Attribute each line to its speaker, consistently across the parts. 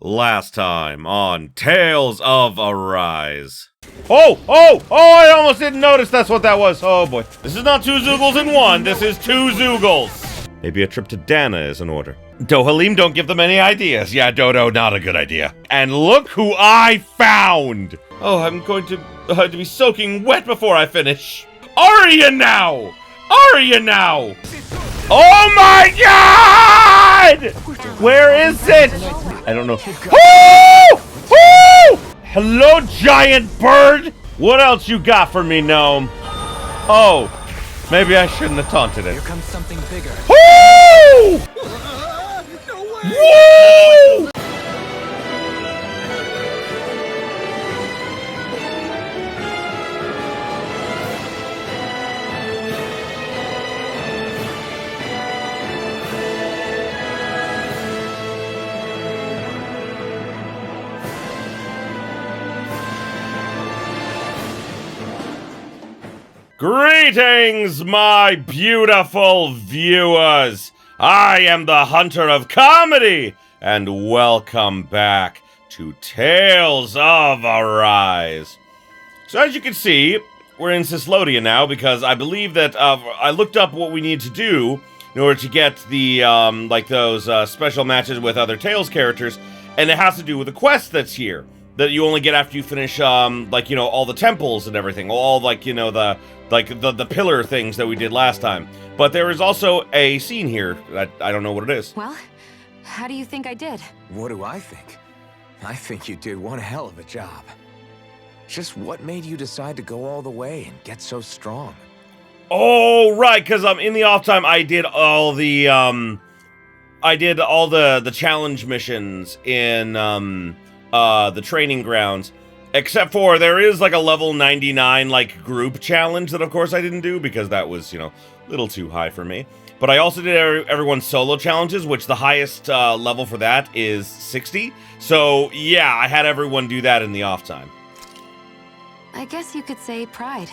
Speaker 1: Last time on Tales of Arise. Oh, I almost didn't notice that's what that was. Oh boy. This is not two Zoogles in one, this is two Zoogles. Maybe a trip to Dana is in order. Dohalim, don't give them any ideas. Yeah, Dodo, not a good idea. And look who I found! Oh, I'm going to be soaking wet before I finish. Aria now! Oh my god! Where is it? I don't know. Woo! Woo! Hello, giant bird! What else you got for me, gnome? Oh, maybe I shouldn't have taunted it.
Speaker 2: Here comes something bigger.
Speaker 1: Woo!
Speaker 2: No way!
Speaker 1: Woo! Greetings, my beautiful viewers! I am the Hunter of Comedy, and welcome back to Tales of Arise. So as you can see, we're in Cislodia now, because I believe that I looked up what we need to do in order to get the, like those special matches with other Tales characters, and it has to do with the quest that's here. That you only get after you finish, like, you know, all the temples and everything. All, like, you know, the pillar things that we did last time. But there is also a scene here that I don't know what it is.
Speaker 3: Well, how do you think I did?
Speaker 2: What do I think? I think you did one hell of a job. Just what made you decide to go all the way and get so strong?
Speaker 1: Oh, right, because in the off time I did all the, the challenge missions in, the training grounds. Except for, there is, like, a level 99, like, group challenge that, of course, I didn't do, because that was, you know, a little too high for me. But I also did everyone's solo challenges, which the highest level for that is 60. So, yeah, I had everyone do that in the off time.
Speaker 3: I guess you could say pride.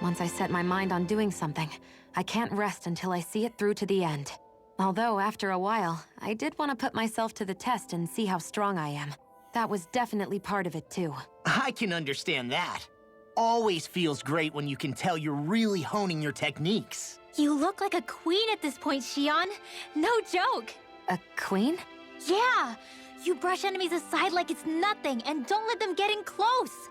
Speaker 3: Once I set my mind on doing something, I can't rest until I see it through to the end. Although, after a while, I did want to put myself to the test and see how strong I am. That was definitely part of it, too.
Speaker 4: I can understand that. Always feels great when you can tell you're really honing your techniques.
Speaker 5: You look like a queen at this point, Xion. No joke.
Speaker 3: A queen?
Speaker 5: Yeah. You brush enemies aside like it's nothing and don't let them get in close.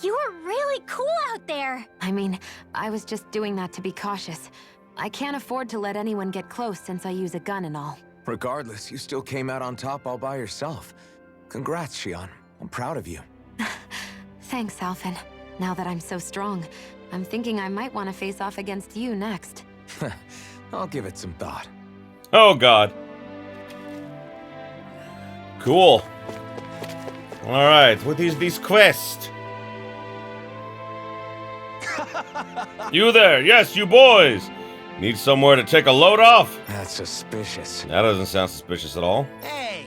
Speaker 5: You are really cool out there.
Speaker 3: I mean, I was just doing that to be cautious. I can't afford to let anyone get close since I use a gun and all.
Speaker 2: Regardless, you still came out on top all by yourself. Congrats, Xion. I'm proud of you.
Speaker 3: Thanks, Alphen. Now that I'm so strong, I'm thinking I might want to face off against you next.
Speaker 2: I'll give it some thought.
Speaker 1: Oh, God. Cool. Alright, with these quests. You there, yes, you boys. Need somewhere to take a load off?
Speaker 2: That's suspicious.
Speaker 1: That doesn't sound suspicious at all.
Speaker 4: Hey!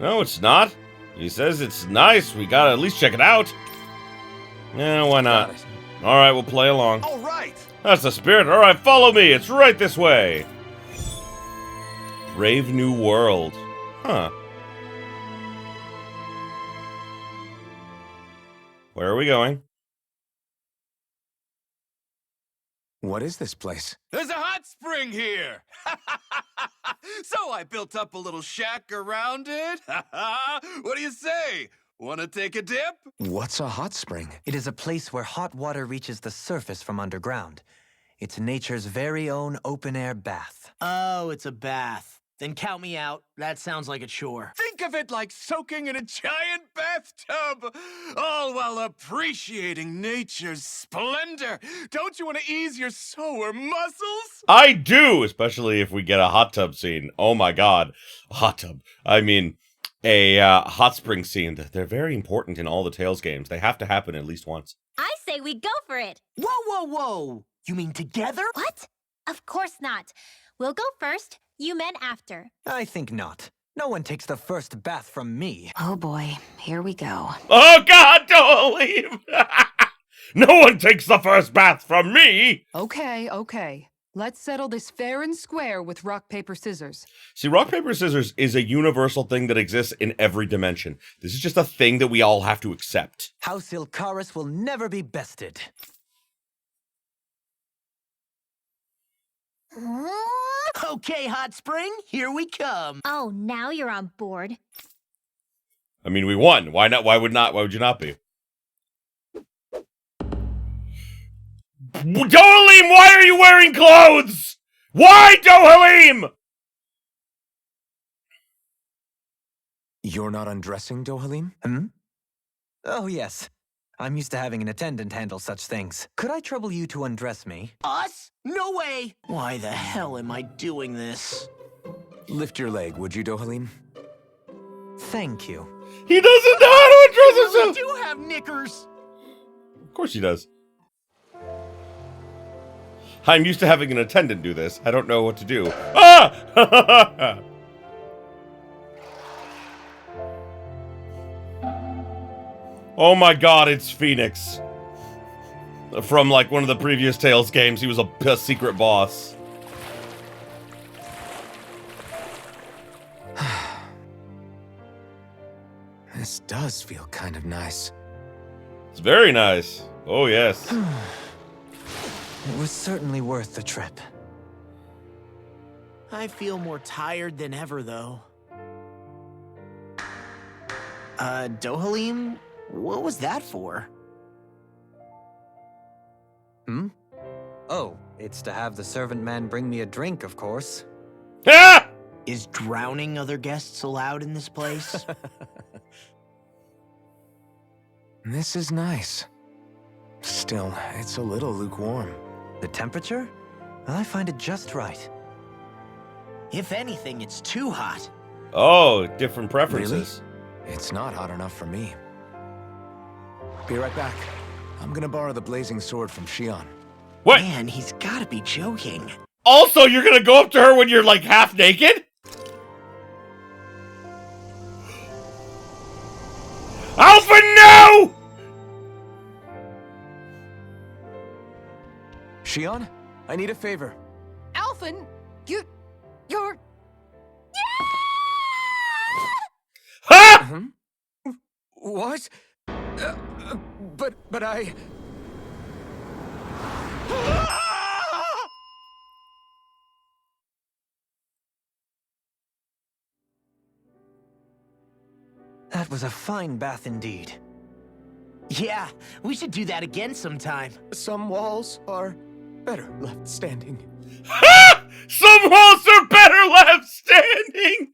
Speaker 1: No, it's not. He says it's nice. We gotta at least check it out. Yeah, why not? Alright, we'll play along.
Speaker 2: All right.
Speaker 1: That's the spirit. Alright, follow me. It's right this way. Brave New World. Huh. Where are we going?
Speaker 2: What is this place?
Speaker 6: There's a hot spring here! So I built up a little shack around it. What do you say? Want to take a dip?
Speaker 2: What's a hot spring?
Speaker 7: It is a place where hot water reaches the surface from underground. It's nature's very own open-air bath.
Speaker 4: Oh, it's a bath. Then count me out. That sounds like a chore.
Speaker 6: Think of it like soaking in a giant bathtub, all while appreciating nature's splendor. Don't you want to ease your sore muscles?
Speaker 1: I do, especially if we get a hot tub scene. Oh my god. A hot tub. I mean, a hot spring scene. They're very important in all the Tales games. They have to happen at least once.
Speaker 5: I say we go for it.
Speaker 4: Whoa! You mean together?
Speaker 5: What? Of course not. We'll go first, you men after.
Speaker 7: I think not. No one takes the first bath from me.
Speaker 3: Oh boy, here we go.
Speaker 1: Oh god, don't leave! No one takes the first bath from me!
Speaker 8: Okay. Let's settle this fair and square with rock, paper, scissors.
Speaker 1: See, rock, paper, scissors is a universal thing that exists in every dimension. This is just a thing that we all have to accept.
Speaker 7: House Ilkaris will never be bested.
Speaker 4: Okay, Hot Spring, here we come.
Speaker 5: Oh, now you're on board.
Speaker 1: I mean, we won. Why not? Why would you not be? Dohalim, why are you wearing clothes? Why, Dohalim?
Speaker 2: You're not undressing, Dohalim?
Speaker 7: Oh, yes. I'm used to having an attendant handle such things. Could I trouble you to undress me?
Speaker 4: Us? No way! Why the hell am I doing this?
Speaker 2: Lift your leg, would you, Dohalim?
Speaker 7: Thank you.
Speaker 1: He doesn't know how to undress
Speaker 4: We
Speaker 1: himself.
Speaker 4: do have knickers!
Speaker 1: Of course he does. I'm used to having an attendant do this. I don't know what to do. Ah! Oh my god, it's Phoenix. From, like, one of the previous Tales games, he was a secret boss.
Speaker 2: This does feel kind of nice.
Speaker 1: It's very nice. Oh, yes.
Speaker 7: It was certainly worth the trip.
Speaker 4: I feel more tired than ever, though. Dohalim? What was that for?
Speaker 7: Oh, it's to have the servant man bring me a drink, of course.
Speaker 1: Ah!
Speaker 4: Is drowning other guests allowed in this place?
Speaker 2: This is nice. Still, it's a little lukewarm.
Speaker 7: The temperature? I find it just right.
Speaker 4: If anything, it's too hot.
Speaker 1: Oh, different preferences.
Speaker 2: It's not hot enough for me. Be right back. I'm gonna borrow the blazing sword from Shion.
Speaker 1: What?
Speaker 4: Man, he's gotta be joking.
Speaker 1: Also, you're gonna go up to her when you're, like, half naked? Alphen, no!
Speaker 2: Shion, I need a favor.
Speaker 8: Alphen, you're...
Speaker 1: Ha!
Speaker 2: What? But I...
Speaker 7: That was a fine bath indeed.
Speaker 4: Yeah, we should do that again sometime.
Speaker 2: Some walls are better left standing.
Speaker 1: Ha! Some walls are better left standing!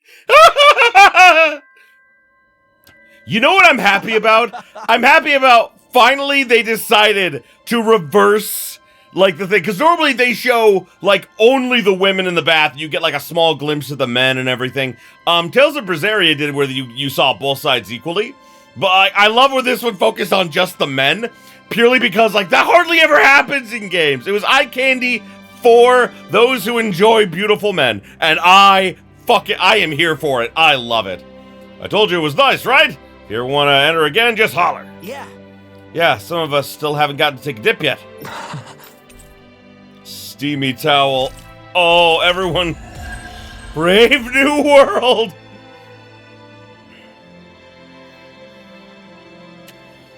Speaker 1: You know what I'm happy about? I'm happy about finally they decided to reverse, like, the thing. Because normally they show, like, only the women in the bath. You get, like, a small glimpse of the men and everything. Tales of Berseria did where you saw both sides equally. But I love where this one focused on just the men. Purely because, like, that hardly ever happens in games. It was eye candy for those who enjoy beautiful men. And I am here for it. I love it. I told you it was nice, right? If you ever want to enter again, just holler.
Speaker 4: Yeah.
Speaker 1: Yeah, some of us still haven't gotten to take a dip yet. Steamy towel. Oh, everyone. Brave new world.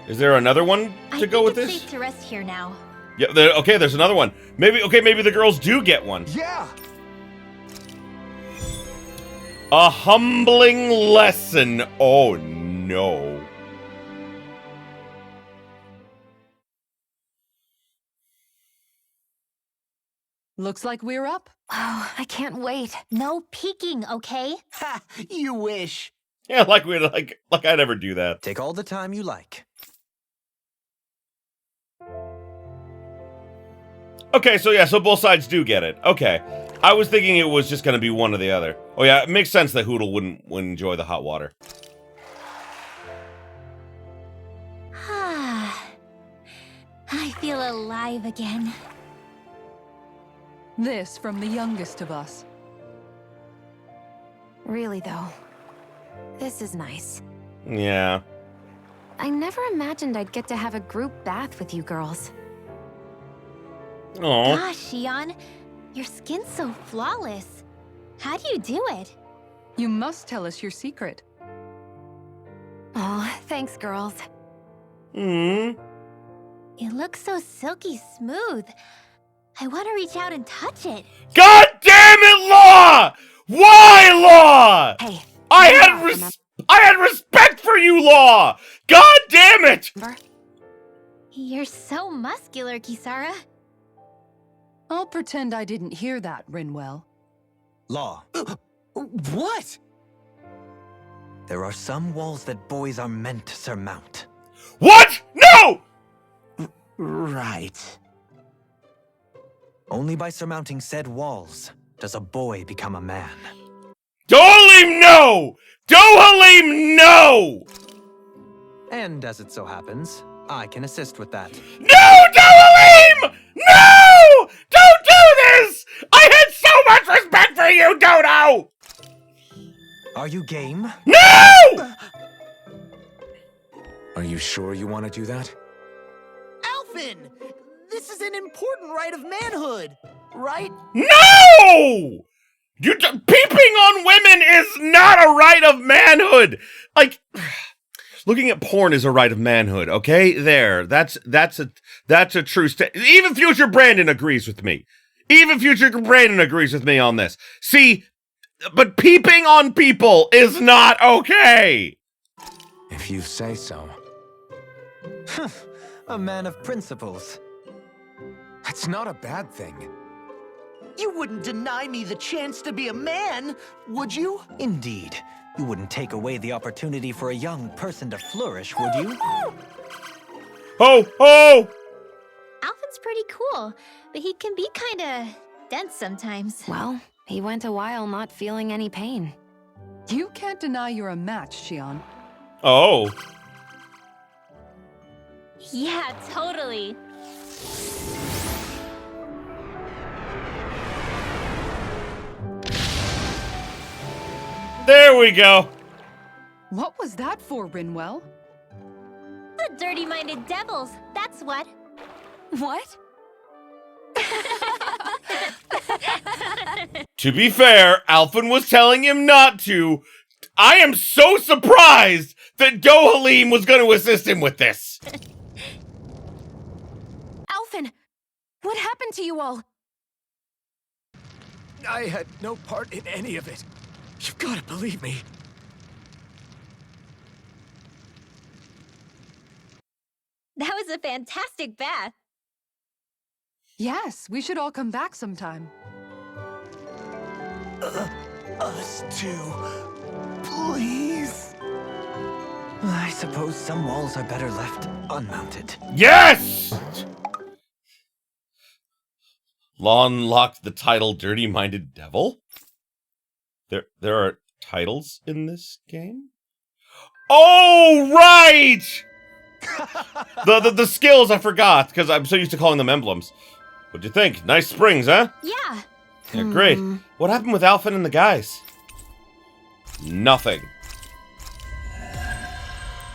Speaker 1: Is there another one to go with
Speaker 5: I think
Speaker 1: this?
Speaker 5: it's safe to rest here now.
Speaker 1: Yeah, okay, there's another one. Maybe the girls do get one.
Speaker 2: Yeah!
Speaker 1: A humbling lesson. Oh, no.
Speaker 8: Looks like we're up.
Speaker 3: Oh, I can't wait.
Speaker 5: No peeking, okay?
Speaker 4: Ha! You wish.
Speaker 1: Yeah, like I never do that.
Speaker 7: Take all the time you like.
Speaker 1: Okay, so both sides do get it. Okay. I was thinking it was just going to be one or the other. Oh yeah, it makes sense that Hootle wouldn't enjoy the hot water.
Speaker 5: I feel alive again.
Speaker 8: This from the youngest of us.
Speaker 3: Really, though. This is nice.
Speaker 1: Yeah.
Speaker 3: I never imagined I'd get to have a group bath with you girls.
Speaker 1: Oh.
Speaker 5: Gosh, Shion. Your skin's so flawless. How do you do it?
Speaker 8: You must tell us your secret.
Speaker 3: Oh, thanks, girls.
Speaker 1: Hmm.
Speaker 5: It looks so silky smooth. I want to reach out and touch it.
Speaker 1: God damn it, Law! Why, Law?
Speaker 3: Hey.
Speaker 1: I had respect for you, Law! God damn it!
Speaker 3: Remember?
Speaker 5: You're so muscular, Kisara.
Speaker 8: I'll pretend I didn't hear that, Rinwell.
Speaker 7: Law,
Speaker 2: What?
Speaker 7: there are some walls that boys are meant to surmount.
Speaker 1: What? No!
Speaker 2: Right.
Speaker 7: Only by surmounting said walls does a boy become a man.
Speaker 1: Dohalim, no! Dohalim, no!
Speaker 7: And as it so happens, I can assist with that.
Speaker 1: No, Dohalim! No! Don't do this! I had so much respect for you, Dodo!
Speaker 7: Are you game?
Speaker 1: No!
Speaker 2: Are you sure you want to do that?
Speaker 4: Alphen! This is an important rite of manhood, right?
Speaker 1: No! Peeping on women is not a rite of manhood. Like, looking at porn is a rite of manhood. Okay, there. That's a true even future Brandon agrees with me. Even future Brandon agrees with me on this. See, but peeping on people is not okay.
Speaker 2: If you say so.
Speaker 7: A man of principles.
Speaker 2: That's not a bad thing.
Speaker 4: You wouldn't deny me the chance to be a man, would you?
Speaker 7: Indeed. You wouldn't take away the opportunity for a young person to flourish, would you?
Speaker 1: Oh, oh!
Speaker 5: Alphen's pretty cool, but he can be kinda dense sometimes.
Speaker 3: Well, he went a while not feeling any pain.
Speaker 8: You can't deny you're a match, Xion.
Speaker 1: Oh.
Speaker 5: Yeah, totally.
Speaker 1: There we go.
Speaker 8: What was that for, Rinwell?
Speaker 5: The dirty-minded devils, that's what.
Speaker 3: What?
Speaker 1: To be fair, Alphen was telling him not to. I am so surprised that Dohalim was going to assist him with this.
Speaker 3: Alphen! What happened to you all?
Speaker 2: I had no part in any of it. You've got to believe me.
Speaker 5: That was a fantastic bath.
Speaker 8: Yes, we should all come back sometime.
Speaker 2: Us too. Please.
Speaker 7: I suppose some walls are better left unmounted.
Speaker 1: Yes! Law unlocked the title Dirty-Minded Devil? There are titles in this game? Oh, right! the skills I forgot, because I'm so used to calling them emblems. What'd you think? Nice springs, huh?
Speaker 5: Yeah.
Speaker 1: Yeah, great. What happened with Alphen and the guys? Nothing.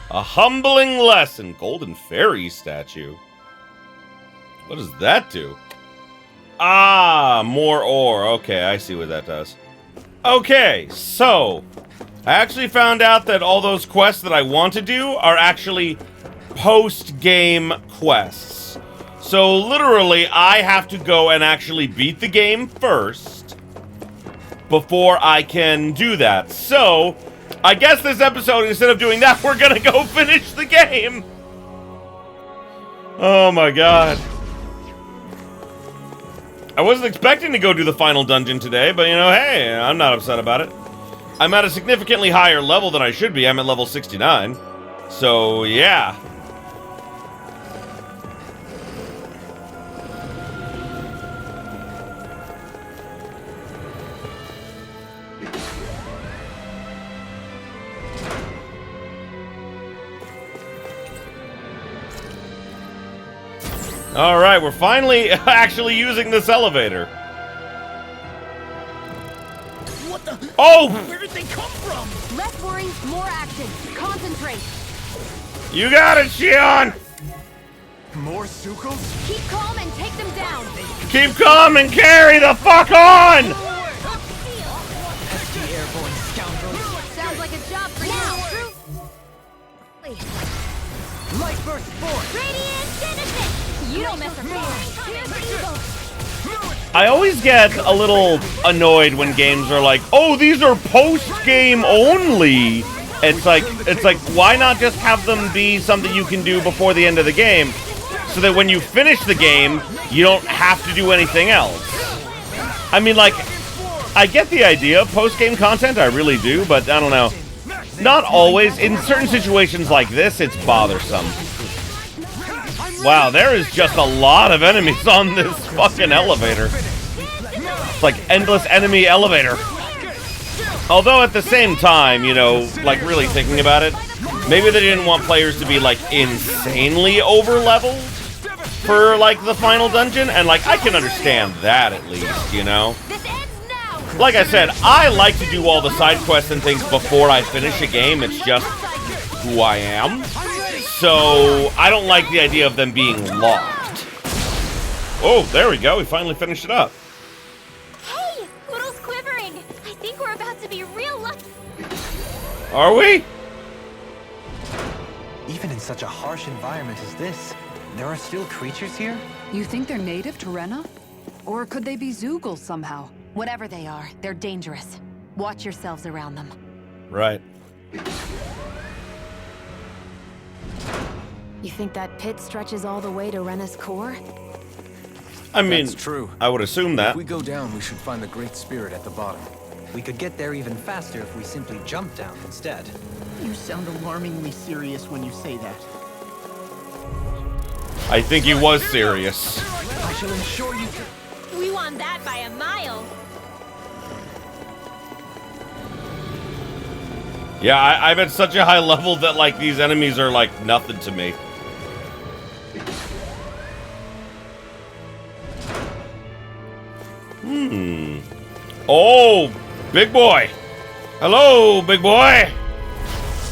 Speaker 1: A humbling lesson. Golden fairy statue. What does that do? Ah, more ore. Okay, I see what that does. Okay, so I actually found out that all those quests that I want to do are actually post-game quests. So literally, I have to go and actually beat the game first before I can do that. So I guess this episode, instead of doing that, we're gonna go finish the game. Oh my god. I wasn't expecting to go do the final dungeon today, but you know, hey, I'm not upset about it. I'm at a significantly higher level than I should be. I'm at level 69. So, yeah. Alright, we're finally actually using this elevator.
Speaker 4: What the?
Speaker 1: Oh!
Speaker 4: Where did they come from?
Speaker 3: Less worry, more action. Concentrate.
Speaker 1: You got it, Xion!
Speaker 2: More Sukals?
Speaker 5: Keep calm and take them down.
Speaker 1: Keep calm and carry the fuck on!
Speaker 7: Pesky airborne scoundrels.
Speaker 5: Sounds like a job for now.
Speaker 7: Light burst force.
Speaker 5: Radiant Genesis! You don't mess around. Here's evil.
Speaker 1: I always get a little annoyed when games are like, oh, these are post-game only. It's like, why not just have them be something you can do before the end of the game, so that when you finish the game, you don't have to do anything else? I mean, like, I get the idea of post-game content, I really do, but I don't know. Not always. In certain situations like this, it's bothersome. Wow, there is just a lot of enemies on this fucking elevator. It's like endless enemy elevator. Although at the same time, you know, like really thinking about it, maybe they didn't want players to be like insanely over-leveled for like the final dungeon, and like I can understand that at least, you know? Like I said, I like to do all the side quests and things before I finish a game. It's just who I am. So I don't like the idea of them being locked. Oh, there we go. We finally finished it up.
Speaker 5: Hey, Poodle's quivering. I think we're about to be real lucky.
Speaker 1: Are we?
Speaker 7: Even in such a harsh environment as this, there are still creatures here?
Speaker 8: You think they're native to Rena? Or could they be Zugals somehow?
Speaker 3: Whatever they are, they're dangerous. Watch yourselves around them.
Speaker 1: Right.
Speaker 3: You think that pit stretches all the way to Rena's core?
Speaker 1: I mean,
Speaker 2: That's true.
Speaker 1: I would assume that.
Speaker 2: If we go down, we should find the Great Spirit at the bottom.
Speaker 7: We could get there even faster if we simply jump down instead.
Speaker 4: You sound alarmingly serious when you say that.
Speaker 1: I think he was serious.
Speaker 2: I shall ensure you...
Speaker 5: We won that by a mile.
Speaker 1: Yeah, I'm at such a high level that like these enemies are like nothing to me. Oh, big boy. Hello, big boy.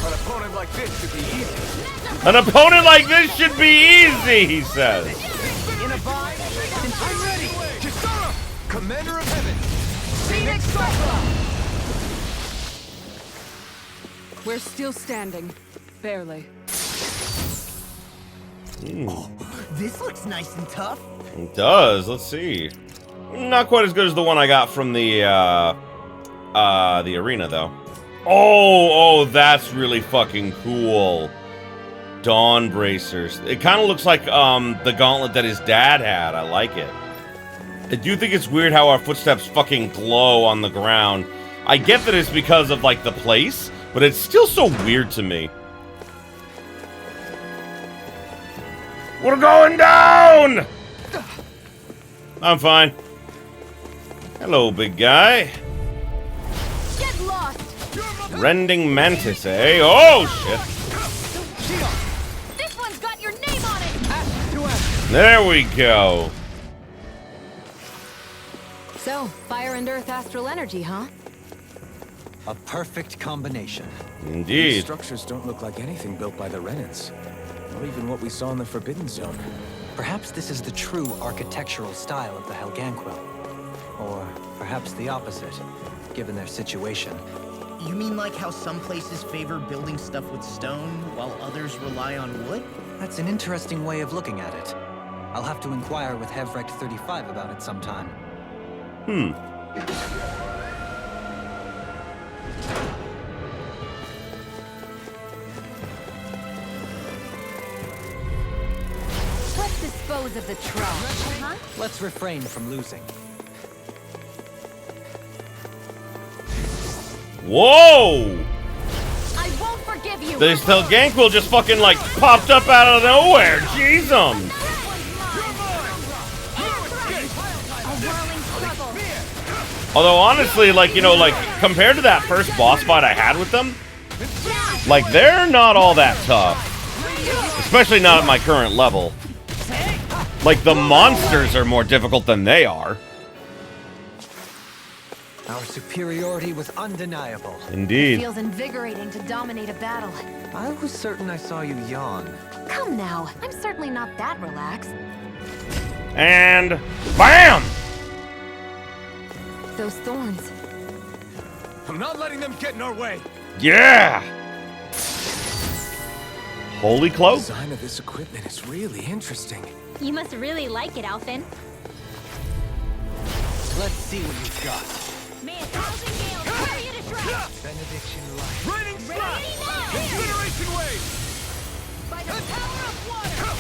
Speaker 2: An opponent like this should be easy.
Speaker 1: An opponent like this should be easy, he says.
Speaker 2: In a bind, I'm ready. Kisara, Commander of Heaven. Phoenix Cyclops.
Speaker 8: We're still standing. Barely.
Speaker 4: This looks nice and tough.
Speaker 1: It does. Let's see. Not quite as good as the one I got from the arena, though. Oh, that's really fucking cool. Dawn bracers. It kind of looks like the gauntlet that his dad had. I like it. I do think it's weird how our footsteps fucking glow on the ground. I get that it's because of like the place, but it's still so weird to me. We're going down! I'm fine. Hello, big guy.
Speaker 5: Get lost.
Speaker 1: Rending mantis, eh? Oh, shit.
Speaker 5: This one's got your name on it.
Speaker 1: There we go.
Speaker 3: So, fire and earth astral energy, huh?
Speaker 7: A perfect combination.
Speaker 2: These
Speaker 1: Indeed.
Speaker 2: structures don't look like anything built by the Renans. Or even what we saw in the Forbidden Zone.
Speaker 7: Perhaps this is the true architectural style of the Helganquil. Or perhaps the opposite, given their situation.
Speaker 4: You mean like how some places favor building stuff with stone, while others rely on wood?
Speaker 7: That's an interesting way of looking at it. I'll have to inquire with Hevrect 35 about it sometime.
Speaker 3: Let's dispose of the trash, huh?
Speaker 7: Let's refrain from losing.
Speaker 1: Whoa!
Speaker 5: I won't forgive you.
Speaker 1: This Helganquil just fucking like popped up out of nowhere. Jeez.
Speaker 5: A whirling struggle.
Speaker 1: Although honestly, like, you know, like compared to that first boss fight I had with them, like they're not all that tough. Especially not at my current level. Like the monsters are more difficult than they are.
Speaker 7: Our superiority was undeniable.
Speaker 1: Indeed.
Speaker 3: Feels invigorating to dominate a battle.
Speaker 7: I was certain I saw you yawn.
Speaker 3: Come now, I'm certainly not that relaxed.
Speaker 1: And BAM!
Speaker 3: Those thorns.
Speaker 2: I'm not letting them get in our way.
Speaker 1: Yeah! Holy
Speaker 2: The
Speaker 1: cloak?
Speaker 2: design of this equipment is really interesting.
Speaker 5: You must really like it, Alphen.
Speaker 7: Let's see what you've got.
Speaker 5: May 1,000 gales tear you to shreds.
Speaker 7: Benediction light.
Speaker 2: Raining slash!
Speaker 5: Ready now!
Speaker 2: Incineration wave!
Speaker 5: By the power of water!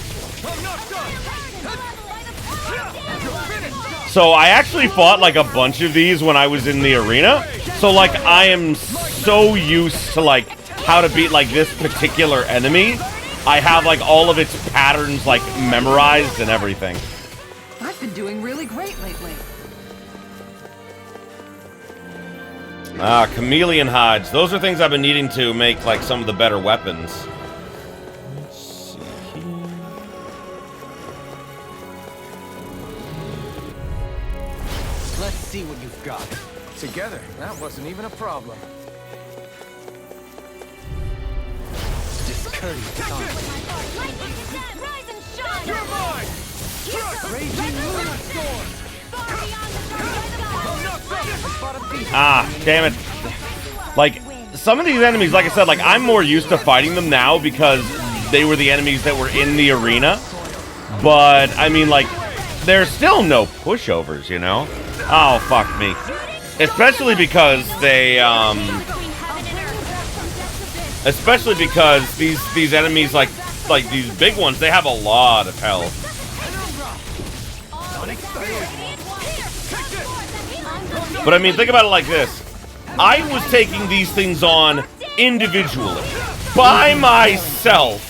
Speaker 2: I'm not done!
Speaker 5: By the power of
Speaker 2: You're finished!
Speaker 1: So I actually fought like a bunch of these when I was in the arena. So like I am so used to like how to beat like this particular enemy. I have like all of its patterns like memorized and everything.
Speaker 8: I've been doing really great lately.
Speaker 1: Ah, chameleon hides. Those are things I've been needing to make like some of the better weapons. Let's see here.
Speaker 7: Let's see what you've got.
Speaker 2: Together, that wasn't even a problem.
Speaker 7: Discourteous honor.
Speaker 5: Lightning descend! Rise and shine!
Speaker 2: You're mine!
Speaker 7: Raging lunar storm.
Speaker 5: Far beyond the stars!
Speaker 7: Spot of beast.
Speaker 1: Ah, damn it. Like, some of these enemies, like I said, like, I'm more used to fighting them now because they were the enemies that were in the arena. But, I mean, like, there's still no pushovers, you know? Oh, fuck me. Especially because they, especially because these enemies, like these big ones, they have a lot of health. But I mean, think about it like this. I was taking these things on individually, by myself.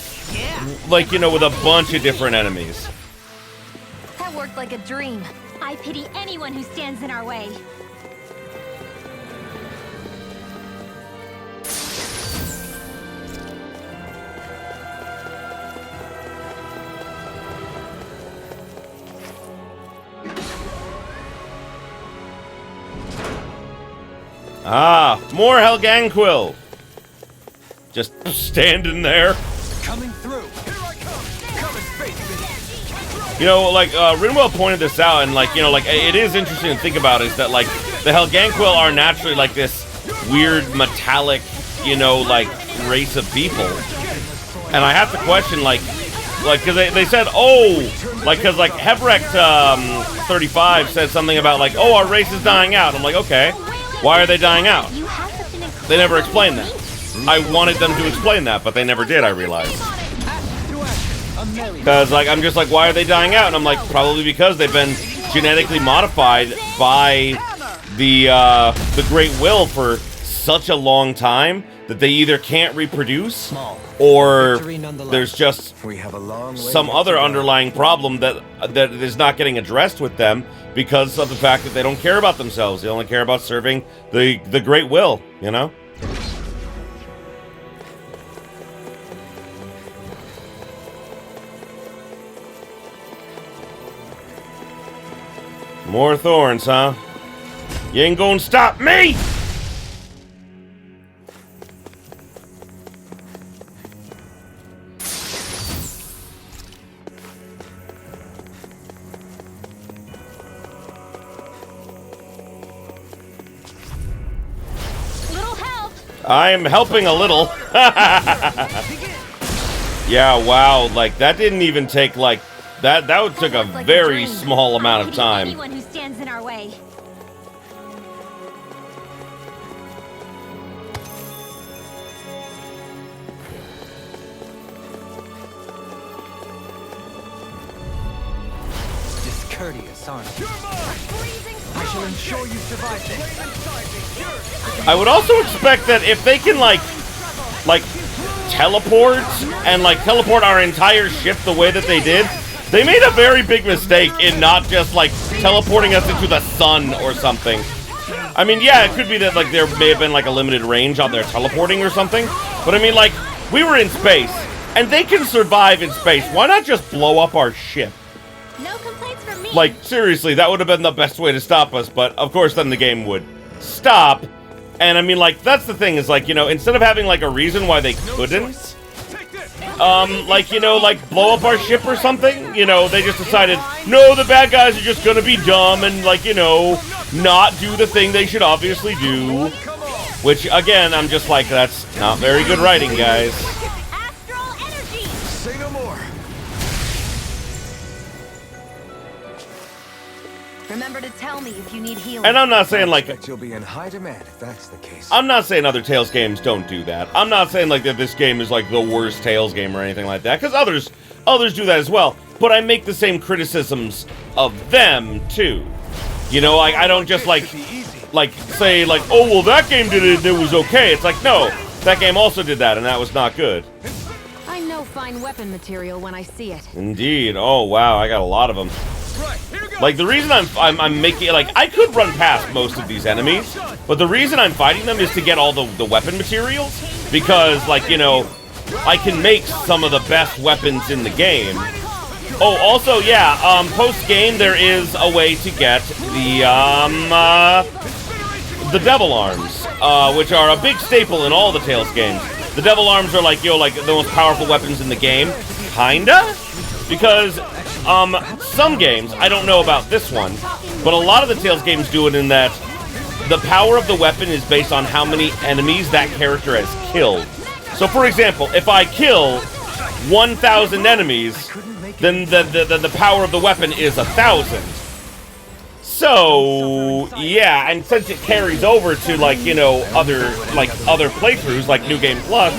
Speaker 1: Like, you know, with a bunch of different enemies.
Speaker 3: That worked like a dream.
Speaker 5: I pity anyone who stands in our way.
Speaker 1: Ah, more Helganquill. Just standing there.
Speaker 7: Coming through. Here I come. Come and face me.
Speaker 1: You know, like, Rinwell pointed this out, and, like, you know, like, it is interesting to think about is that, like, the Helganquill are naturally, like, this weird, metallic, you know, like, race of people. And I have to question, like, because they said, oh, like, because, like, Hebrect 35 said something about, like, oh, our race is dying out. I'm like, okay, why are they dying out?
Speaker 5: You have such an
Speaker 1: They never explained that. I wanted them to explain that, but they never did, I realized. Because, like, I'm just like, why are they dying out? And I'm like, probably because they've been genetically modified by the Great Will for such a long time that they either can't reproduce or there's just
Speaker 2: We have a long way
Speaker 1: some
Speaker 2: yet
Speaker 1: other
Speaker 2: to go.
Speaker 1: underlying problem that is not getting addressed with them because of the fact that they don't care about themselves. They only care about serving the Great Will, you know? More thorns, huh? You ain't gonna stop me!
Speaker 5: little help.
Speaker 1: I'm helping a little. Yeah, wow, like, that didn't even take, like, that took a
Speaker 5: Like
Speaker 1: very
Speaker 5: dream.
Speaker 1: small amount of
Speaker 5: I pity
Speaker 1: time.
Speaker 5: Anyone who stands in our way.
Speaker 7: Discourteous, aren't you? I shall ensure you survive this.
Speaker 1: I would also expect that if they can, like teleport and, like, teleport our entire ship the way that they did, they made a very big mistake in not just, like, teleporting us into the sun or something. I mean, yeah, it could be that, like, there may have been, like, a limited range on their teleporting or something, but I mean, like, we were in space, and they can survive in space. Why not just blow up our ship?
Speaker 5: No complaints from me.
Speaker 1: Like, seriously, that would have been the best way to stop us, but of course then the game would stop. And I mean, like, that's the thing is, like, you know, instead of having, like, a reason why they couldn't, like, you know, like, blow up our ship or something, you know, they just decided, no, the bad guys are just gonna be dumb and, like, you know, not do the thing they should obviously do. Which, again, I'm just like, that's not very good writing, guys.
Speaker 5: Astral energy.
Speaker 2: Say no more.
Speaker 3: Remember to tell me if you need healing.
Speaker 1: And I'm not saying, like,
Speaker 2: Bet you'll be in high demand if that's the case.
Speaker 1: I'm not saying other Tales games don't do that. I'm not saying, like, that this game is, like, the worst Tales game or anything like that, because others do that as well. But I make the same criticisms of them, too. You know, like, I don't just, like, say, like, oh, well, that game did it, it was okay. It's like, no, that game also did that, and that was not good.
Speaker 3: I know fine weapon material when I see it.
Speaker 1: Indeed. Oh, wow, I got a lot of them. Like, the reason I'm making, like, I could run past most of these enemies, but the reason I'm fighting them is to get all the weapon materials, because, like, you know, I can make some of the best weapons in the game. Oh, also, yeah, post-game, there is a way to get the Devil Arms, which are a big staple in all the Tales games. The Devil Arms are, like, you know, like, the most powerful weapons in the game. Kinda? Because, some games, I don't know about this one, but a lot of the Tales games do it in that the power of the weapon is based on how many enemies that character has killed. So, for example, if I kill 1,000 enemies, then the power of the weapon is 1,000. So, yeah, and since it carries over to, like, you know, other playthroughs, like New Game Plus,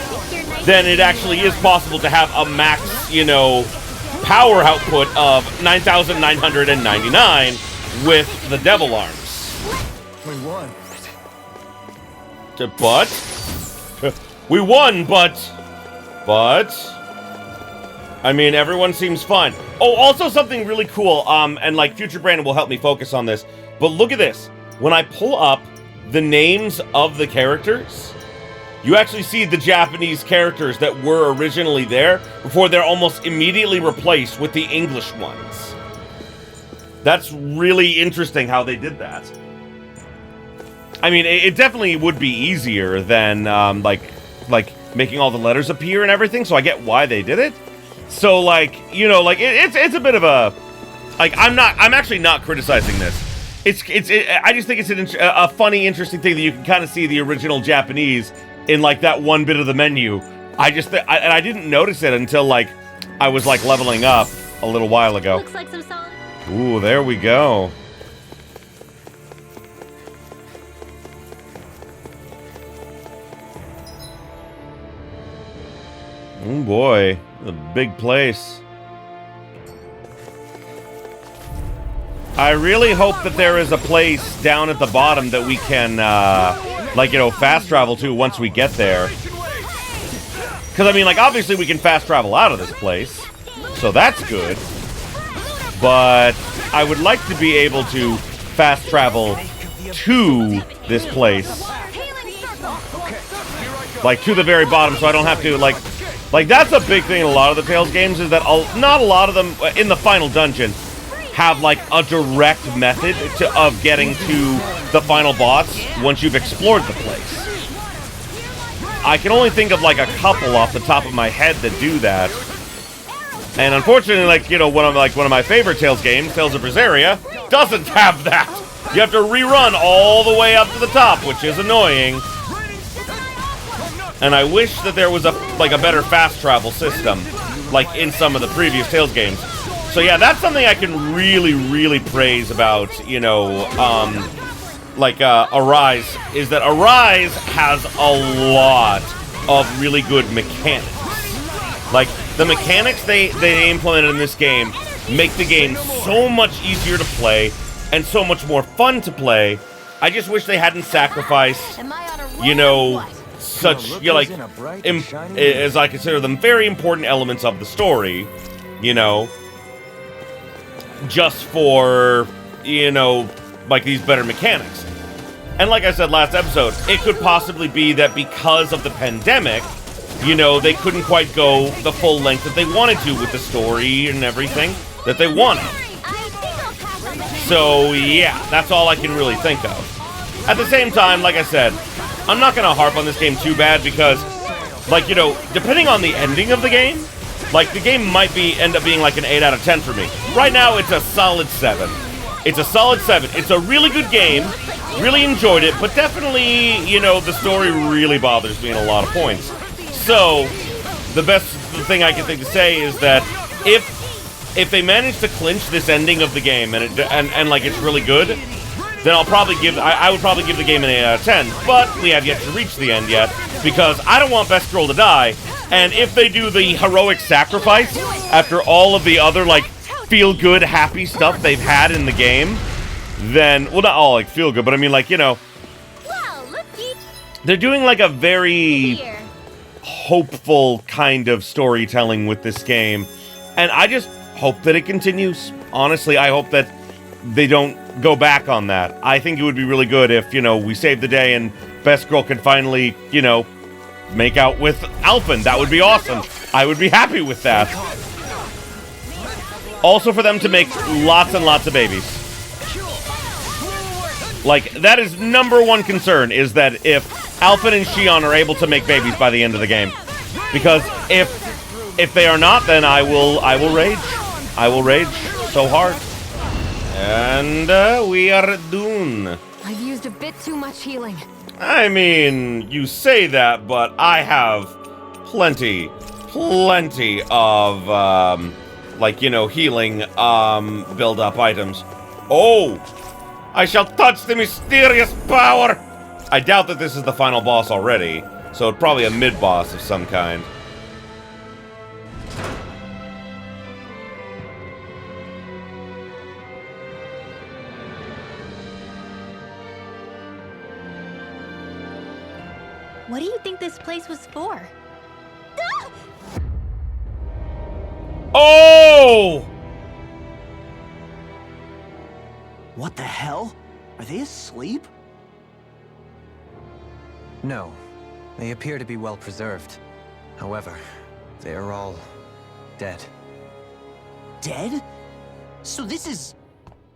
Speaker 1: then it actually is possible to have a max, you know, power output of 9,999 with the Devil Arms.
Speaker 2: We won.
Speaker 1: But we won, but I mean, everyone seems fine. Oh, also something really cool, and like Future Brandon will help me focus on this, but look at this. When I pull up the names of the characters, you actually see the Japanese characters that were originally there before they're almost immediately replaced with the English ones. That's really interesting how they did that. I mean, it definitely would be easier than, like making all the letters appear and everything, so I get why they did it. So, like, you know, like, it's a bit of a, like, I'm actually not criticizing this. I just think it's a funny, interesting thing that you can kind of see the original Japanese in, like, that one bit of the menu. I didn't notice it until, like, I was, like, leveling up a little while ago.
Speaker 5: Looks like some solid.
Speaker 1: Ooh, there we go. Oh boy, a big place. I really hope that there is a place down at the bottom that we can, like, you know, fast travel to once we get there. Because, I mean, like, obviously we can fast travel out of this place, so that's good. But I would like to be able to fast travel to this place. Like, to the very bottom, so I don't have to, like, that's a big thing in a lot of the Tales games, is that not a lot of them, in the final dungeon, have, like, a direct method of getting to the final boss once you've explored the place. I can only think of, like, a couple off the top of my head that do that. And unfortunately, like, you know, one of my favorite Tales games, Tales of Berseria, doesn't have that. You have to rerun all the way up to the top, which is annoying. And I wish that there was a better fast travel system, like in some of the previous Tales games. So yeah, that's something I can really, really praise about, you know, Arise, is that Arise has a lot of really good mechanics. Like, the mechanics they implemented in this game make the game so much easier to play and so much more fun to play. I just wish they hadn't sacrificed, you know, such, you know, like, as I consider them, very important elements of the story, you know, just for, you know, like, these better mechanics. And like I said last episode, it could possibly be that because of the pandemic, you know, they couldn't quite go the full length that they wanted to with the story and everything that they wanted. So, yeah, that's all I can really think of. At the same time, like I said, I'm not gonna harp on this game too bad because, like, you know, depending on the ending of the game, like, the game might end up being like an 8 out of 10 for me. Right now, it's a solid 7. It's a solid 7. It's a really good game. Really enjoyed it, but definitely, you know, the story really bothers me in a lot of points. So, the best thing I can think to say is that if they manage to clinch this ending of the game and like it's really good, then I would probably give the game an 8 out of 10. But we have yet to reach the end yet because I don't want Best Girl to die. And if they do the heroic sacrifice after all of the other like feel-good, happy stuff they've had in the game, then, well, not all like feel-good, but I mean, like, you know, they're doing like a very hopeful kind of storytelling with this game, and I just hope that it continues. Honestly, I hope that they don't go back on that. I think it would be really good if, you know, we save the day and Best Girl can finally, you know, make out with Alphen. That would be awesome. I would be happy with that. Also for them to make lots and lots of babies. Like, that is #1 concern, is that if Alphen and Xion are able to make babies by the end of the game. Because if they are not, then I will rage. I will rage so hard. And we are done.
Speaker 3: I've used a bit too much healing.
Speaker 1: I mean, you say that, but I have plenty of, like, you know, healing, build-up items. Oh! I shall touch the mysterious power! I doubt that this is the final boss already, so probably a mid-boss of some kind.
Speaker 5: What do you think this place was for?
Speaker 1: Oh!
Speaker 4: What the hell? Are they asleep?
Speaker 7: No. They appear to be well preserved. However, they are all dead.
Speaker 4: Dead? So this is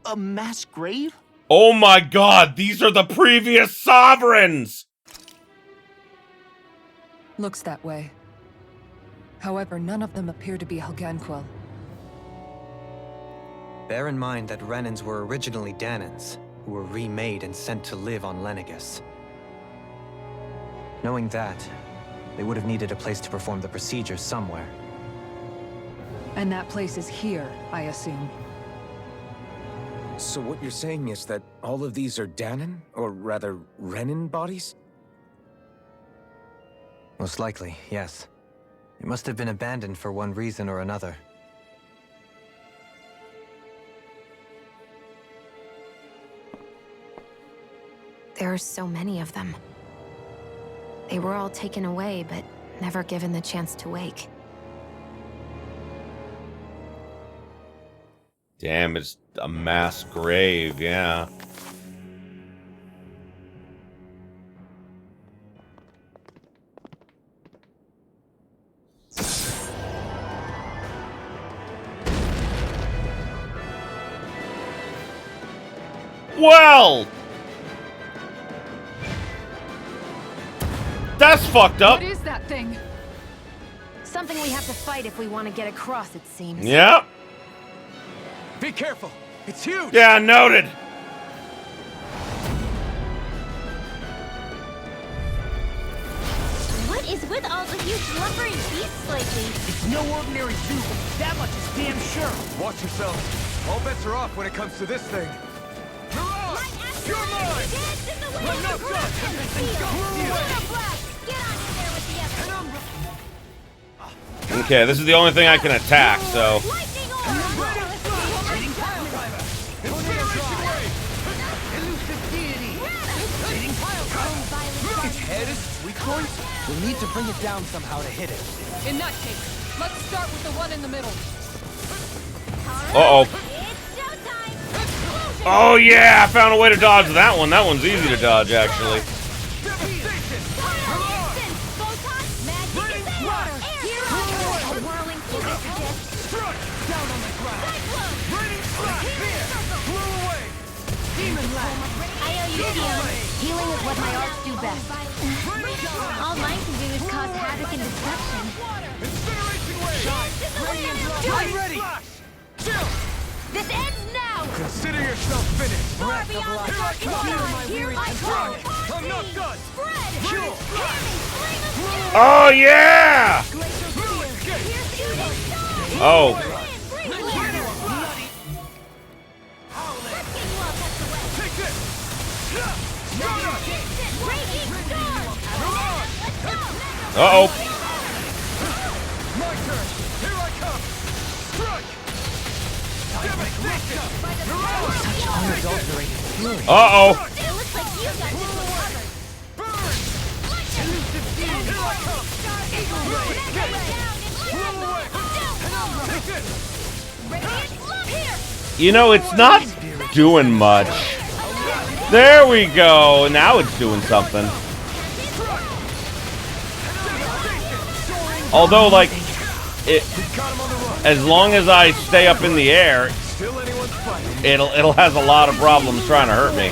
Speaker 4: a mass grave?
Speaker 1: Oh my god, these are the previous sovereigns!
Speaker 8: Looks that way. However, none of them appear to be Helganquil.
Speaker 7: Bear in mind that Renans were originally Danans, who were remade and sent to live on Lenegus. Knowing that, they would have needed a place to perform the procedure somewhere.
Speaker 8: And that place is here, I assume.
Speaker 2: So what you're saying is that all of these are Danan, or rather, Renan bodies?
Speaker 7: Most likely, yes. It must have been abandoned for one reason or another.
Speaker 3: There are so many of them. They were all taken away, but never given the chance to wake.
Speaker 1: Damn, it's a mass grave, yeah. Well! That's fucked up.
Speaker 8: What is that thing?
Speaker 3: Something we have to fight if we want to get across, it seems.
Speaker 1: Yep.
Speaker 2: Be careful! It's huge!
Speaker 1: Yeah, noted.
Speaker 5: What is with all the huge lumbering beasts lately?
Speaker 4: It's no ordinary zoo, that much is damn sure.
Speaker 2: Watch yourself. All bets are off when it comes to this thing.
Speaker 5: You're mine! We're not done!
Speaker 1: Okay, this is the only thing I can attack, so...
Speaker 9: Its head is sweet points? We'll need to bring it down somehow to hit it.
Speaker 8: In that case, let's start with the one in the middle.
Speaker 1: Uh-oh. Oh yeah, I found a way to dodge that one. That one's easy to dodge, actually.
Speaker 5: I owe
Speaker 3: Healing is what my arts do best.
Speaker 5: All mine can do is cause havoc and destruction.
Speaker 9: I'm ready!
Speaker 5: This ends now!
Speaker 6: Consider yourself finished.
Speaker 5: Far beyond the dark corner, here I come!
Speaker 6: I'm not done.
Speaker 5: Spread! Hear me! Flame of steel!
Speaker 1: Oh, yeah! Oh.
Speaker 6: Take this.
Speaker 1: Uh-oh.
Speaker 6: My turn. Here I come. Strike.
Speaker 7: Such unadulterated fury.
Speaker 1: Uh-oh.
Speaker 5: It looks like you got this one covered.
Speaker 6: Burn. Here I come. Take this.
Speaker 1: You know, it's not doing much. There we go. Now it's doing something. Although, like, as long as I stay up in the air, it'll has a lot of problems trying to hurt me.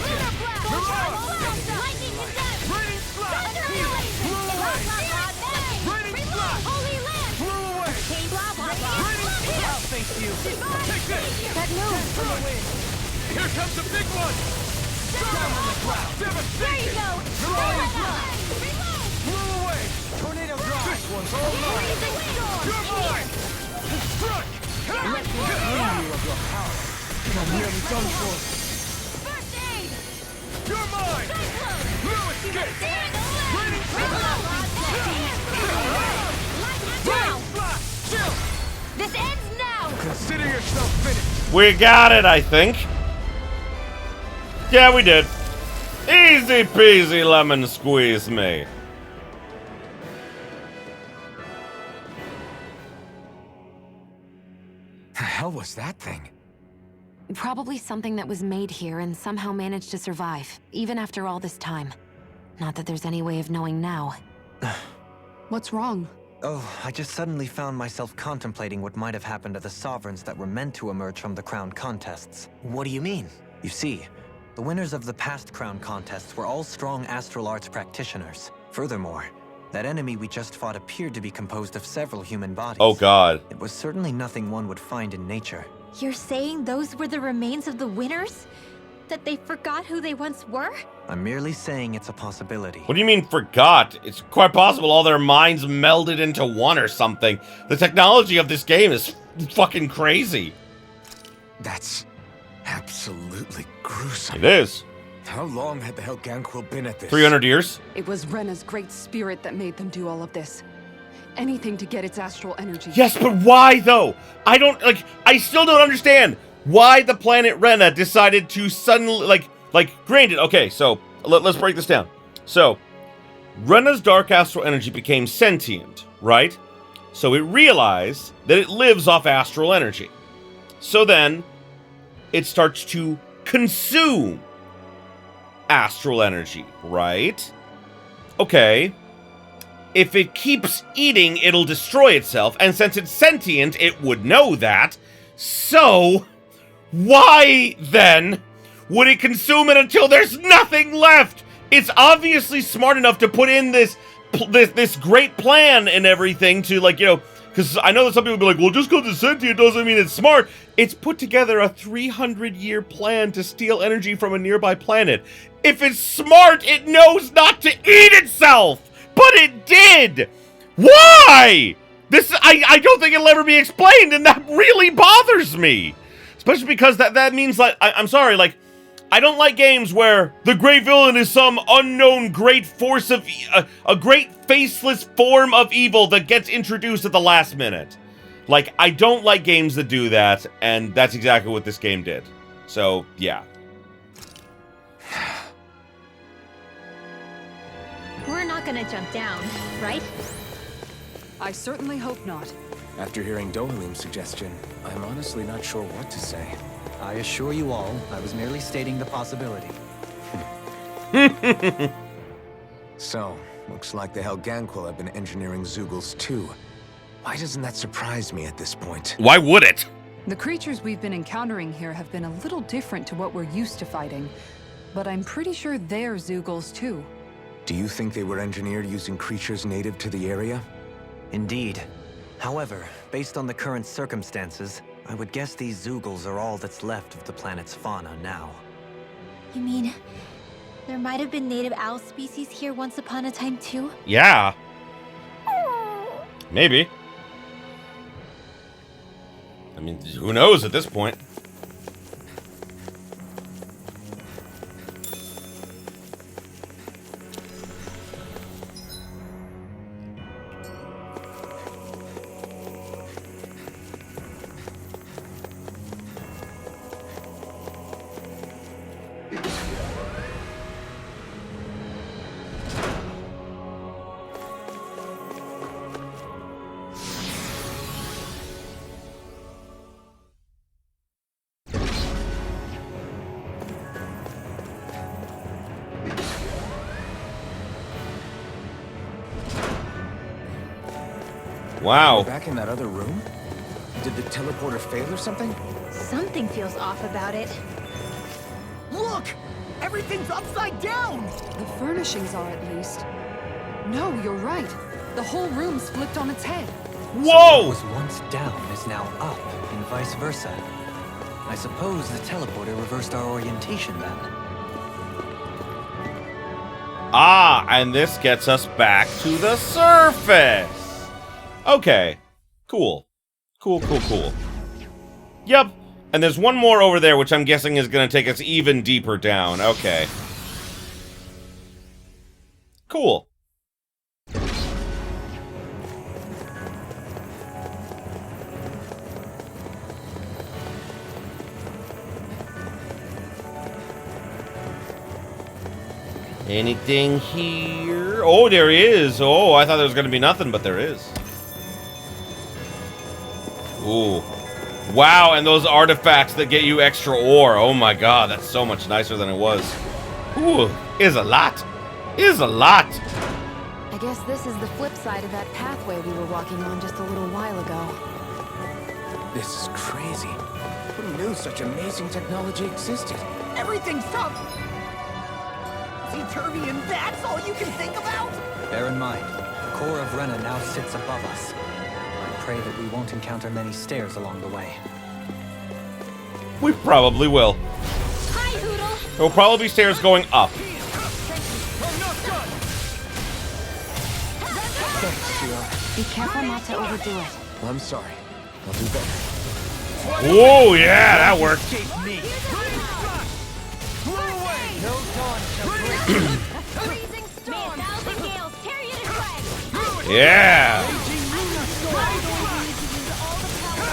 Speaker 6: Here comes the big one.
Speaker 5: There you go!
Speaker 6: Blew away.
Speaker 9: Tornado drive!
Speaker 6: This one's all mine. You're mine. Struck.
Speaker 9: Let me remind you of your power. I'm nearly done for.
Speaker 5: First aid!
Speaker 6: You're mine. No escape.
Speaker 5: Now! This ends now!
Speaker 6: Consider yourself finished.
Speaker 1: We got it, I think. Yeah, we did. Easy peasy lemon squeeze me.
Speaker 2: The hell was that thing?
Speaker 3: Probably something that was made here and somehow managed to survive, even after all this time. Not that there's any way of knowing now.
Speaker 8: What's wrong?
Speaker 7: Oh, I just suddenly found myself contemplating what might have happened to the sovereigns that were meant to emerge from the crown contests.
Speaker 2: What do you mean?
Speaker 7: You see, the winners of the past crown contests were all strong astral arts practitioners. Furthermore, that enemy we just fought appeared to be composed of several human bodies.
Speaker 1: Oh, God.
Speaker 7: It was certainly nothing one would find in nature.
Speaker 5: You're saying those were the remains of the winners? That they forgot who they once were?
Speaker 7: I'm merely saying it's a possibility.
Speaker 1: What do you mean forgot? It's quite possible all their minds melded into one or something. The technology of this game is fucking crazy.
Speaker 2: That's absolutely gruesome.
Speaker 1: It is.
Speaker 2: How long had the Helganquil been at this?
Speaker 1: 300 years?
Speaker 8: It was Rena's great spirit that made them do all of this. Anything to get its astral energy.
Speaker 1: Yes, but why though? I still don't understand why the planet Rena decided to suddenly, granted, okay, so let's break this down. So, Rena's dark astral energy became sentient, right? So it realized that it lives off astral energy. So then, it starts to consume astral energy, right? Okay. If it keeps eating, it'll destroy itself, and since it's sentient, it would know that. So, why, then, would it consume it until there's nothing left? It's obviously smart enough to put in this great plan and everything to, because I know that some people will be like, well, just because it's sentient doesn't mean it's smart. It's put together a 300-year plan to steal energy from a nearby planet. If it's smart, it knows not to eat itself! But it did! Why? I don't think it'll ever be explained, and that really bothers me. Especially because that means, I'm sorry, I don't like games where the great villain is some unknown great force of, a great faceless form of evil that gets introduced at the last minute. I don't like games that do that, and that's exactly what this game did. So, yeah.
Speaker 5: We're not gonna jump down, right?
Speaker 8: I certainly hope not.
Speaker 2: After hearing Dohalim's suggestion, I'm honestly not sure what to say.
Speaker 7: I assure you all, I was merely stating the possibility.
Speaker 2: So, looks like the Helganquil have been engineering Zeugles too. Why doesn't that surprise me at this point?
Speaker 1: Why would it?
Speaker 8: The creatures we've been encountering here have been a little different to what we're used to fighting. but I'm pretty sure they're Zeugles too.
Speaker 2: Do you think they were engineered using creatures native to the area?
Speaker 7: Indeed. However, based on the current circumstances, I would guess these Zeugles are all that's left of the planet's fauna now.
Speaker 5: You mean there might have been native owl species here once upon a time too?
Speaker 1: Yeah. Maybe. I mean, who knows at this point? Wow.
Speaker 2: Back in that other room? Did the teleporter fail or something?
Speaker 5: Something feels off about it.
Speaker 9: Look! Everything's upside down!
Speaker 8: The furnishings are at least. No, you're right. The whole room's flipped on its head.
Speaker 1: Whoa!
Speaker 7: What was once down is now up, and vice versa. I suppose the teleporter reversed our orientation then.
Speaker 1: Ah, and this gets us back to the surface. Okay. Cool. Cool. Yep. And there's one more over there, which I'm guessing is going to take us even deeper down. Okay. Cool. Anything here? Oh, there is. Oh, I thought there was going to be nothing, but there is. Ooh. Wow, and those artifacts that get you extra ore. Oh my god, that's so much nicer than it was. Ooh, is a lot. Is a lot.
Speaker 3: I guess this is the flip side of that pathway we were walking on just a little while ago.
Speaker 2: This is crazy. Who knew such amazing technology existed?
Speaker 9: Everything's tough! Turvy, and that's all you can think about?
Speaker 7: Bear in mind, the core of Rena now sits above us. I pray that we won't encounter many stairs along the way.
Speaker 1: We probably will.
Speaker 5: Hi, Hoodle!
Speaker 1: There will probably be stairs going up.
Speaker 3: Be careful not to overdo it.
Speaker 2: I'm sorry. I'll do better.
Speaker 1: Whoa, yeah, that worked.
Speaker 5: Freezing storm! Thousand gales, tear you to shreds!
Speaker 1: Yeah.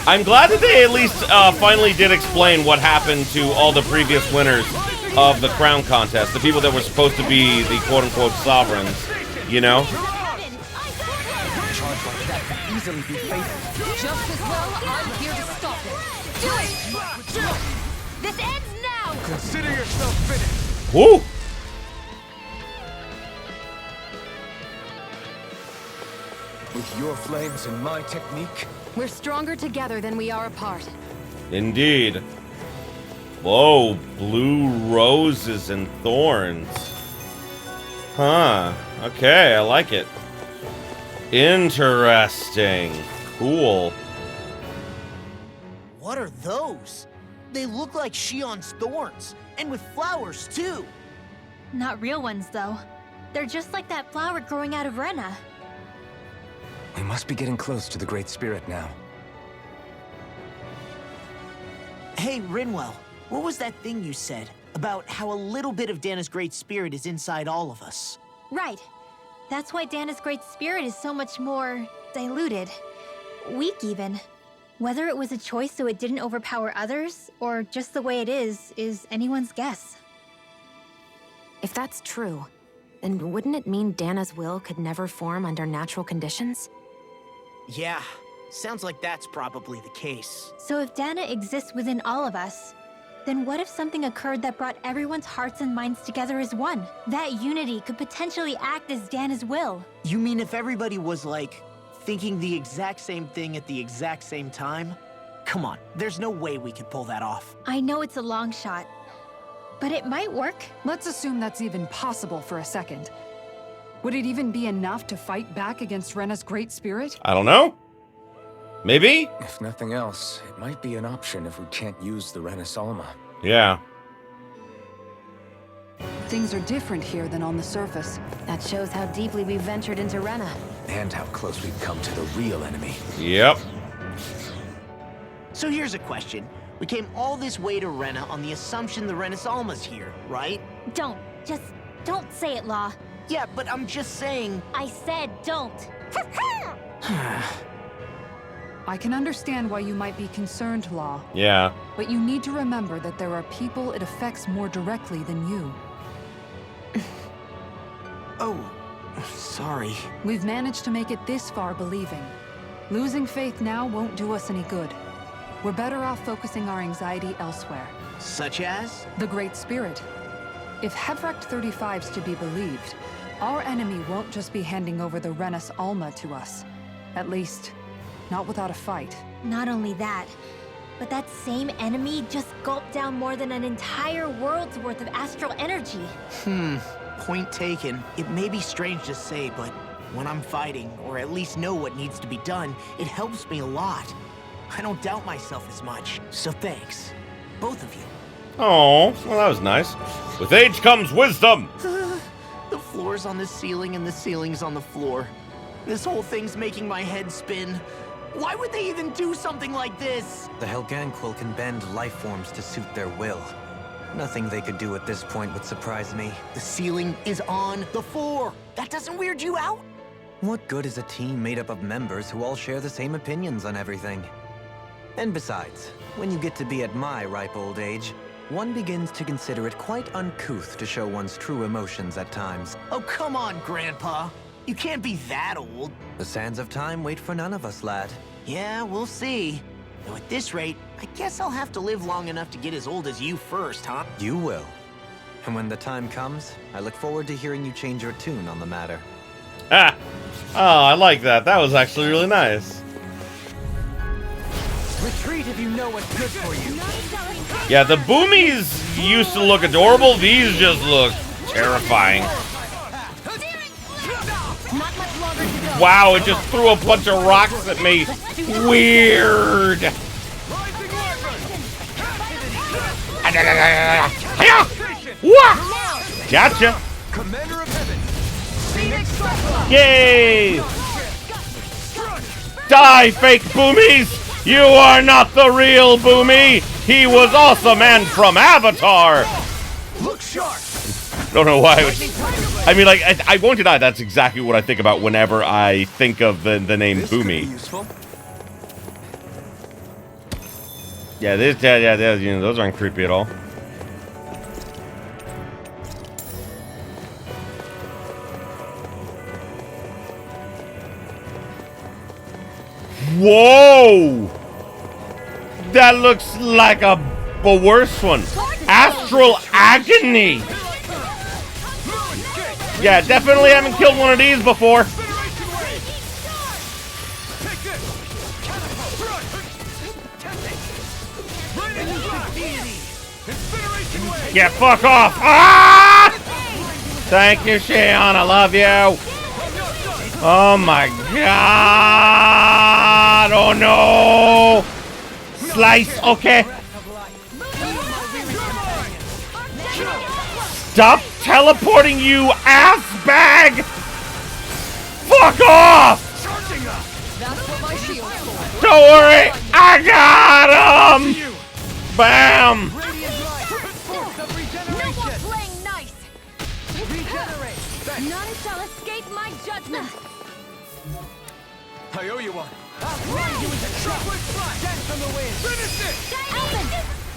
Speaker 1: I'm glad that they at least finally did explain what happened to all the previous winners of the crown contest. The people that were supposed to be the quote-unquote sovereigns, you know?
Speaker 9: Easily be faithful.
Speaker 8: Just as well, I'm here to stop it.
Speaker 5: Do it! This ends now!
Speaker 9: Consider yourself finished.
Speaker 1: Woo!
Speaker 2: With your flames and my technique,
Speaker 3: We're stronger together than we are apart.
Speaker 1: Indeed. Whoa, blue roses and thorns. Huh. Okay, I like it. Interesting. Cool.
Speaker 4: What are those? They look like Shion's thorns, and with flowers too.
Speaker 5: Not real ones, though. They're just like that flower growing out of Rena.
Speaker 2: we must be getting close to the Great Spirit now.
Speaker 4: Hey, Rinwell, what was that thing you said about how a little bit of Dana's Great Spirit is inside all of us?
Speaker 5: Right. That's why Dana's Great Spirit is so much more diluted. Weak, even. Whether it was a choice so it didn't overpower others, or just the way it is anyone's guess.
Speaker 3: If that's true, then wouldn't it mean Dana's will could never form under natural conditions?
Speaker 4: Yeah, sounds like that's probably the case.
Speaker 5: So if Dana exists within all of us, then what if something occurred that brought everyone's hearts and minds together as one? That unity could potentially act as Dana's will.
Speaker 4: You mean if everybody was, like, thinking the exact same thing at the exact same time? Come on, there's no way we could pull that off.
Speaker 5: I know it's a long shot, But it might work.
Speaker 8: Let's assume that's even possible for a second. Would it even be enough to fight back against Rena's great spirit?
Speaker 1: I don't know. Maybe?
Speaker 2: If nothing else, it might be an option if we can't use the Rena Alma.
Speaker 1: Yeah.
Speaker 8: Things are different here than on the surface.
Speaker 3: That shows how deeply we ventured into Rena.
Speaker 2: And how close we've come to the real enemy.
Speaker 1: Yep.
Speaker 4: So here's a question. We came all this way to Rena on the assumption the Rena Alma's here, right?
Speaker 5: Just don't say it, Law.
Speaker 4: Yeah, but I'm just saying...
Speaker 5: I said don't.
Speaker 8: I can understand why you might be concerned, Law.
Speaker 1: Yeah.
Speaker 8: But you need to remember that there are people it affects more directly than you.
Speaker 4: Oh, sorry.
Speaker 8: We've managed to make it this far believing. Losing faith now won't do us any good. We're better off focusing our anxiety elsewhere.
Speaker 4: Such as?
Speaker 8: The Great Spirit. If Hevrecht 35's to be believed, our enemy won't just be handing over the Rena Alma to us. At least, not without a fight.
Speaker 5: Not only that, but that same enemy just gulped down more than an entire world's worth of astral energy.
Speaker 4: Point taken. It may be strange to say, but when I'm fighting, or at least know what needs to be done, it helps me a lot. I don't doubt myself as much. So thanks. Both of you.
Speaker 1: Oh, well, that was nice. With age comes wisdom.
Speaker 4: The floor's on the ceiling and the ceiling's on the floor. This whole thing's making my head spin. Why would they even do something like this?
Speaker 7: The Helganquil can bend life forms to suit their will. Nothing they could do at this point would surprise me.
Speaker 4: The ceiling is on the floor. That doesn't weird you out?
Speaker 7: What good is a team made up of members who all share the same opinions on everything? And besides, when you get to be at my ripe old age, one begins to consider it quite uncouth to show one's true emotions at times.
Speaker 4: Oh, come on, Grandpa. You can't be that old.
Speaker 7: The sands of time wait for none of us, lad.
Speaker 4: Yeah, we'll see. Though at this rate, I guess I'll have to live long enough to get as old as you first, huh?
Speaker 7: You will. And when the time comes, I look forward to hearing you change your tune on the matter.
Speaker 1: Ah! Oh, I like that. That was actually really nice.
Speaker 9: Retreat if you know what's good for you.
Speaker 1: Yeah, the boomies used to look adorable. These just look terrifying. Wow, it just threw a bunch of rocks at me. Weird. Gotcha.
Speaker 9: Commander of Heaven.
Speaker 1: Yay! Die, fake boomies! You are not the real Boomy! He was awesome and from Avatar!
Speaker 9: Look sharp.
Speaker 1: Don't know why. I mean, like, I won't deny that's exactly what I think about whenever I think of the name Boomy. Yeah, you know, those aren't creepy at all. Whoa! That looks like a worse one. Astral Agony! Yeah, definitely haven't killed one of these before. Yeah, fuck off! Ah! Thank you, Shion. I love you. Oh my god! Oh no! Slice, okay. Stop teleporting, you ass bag! Fuck off! Don't worry, I got him! Bam!
Speaker 3: None shall escape my judgment.
Speaker 9: I owe you one. I'll grind you into chocolate flash. Dance from the wind. Finish it!
Speaker 3: Alphen,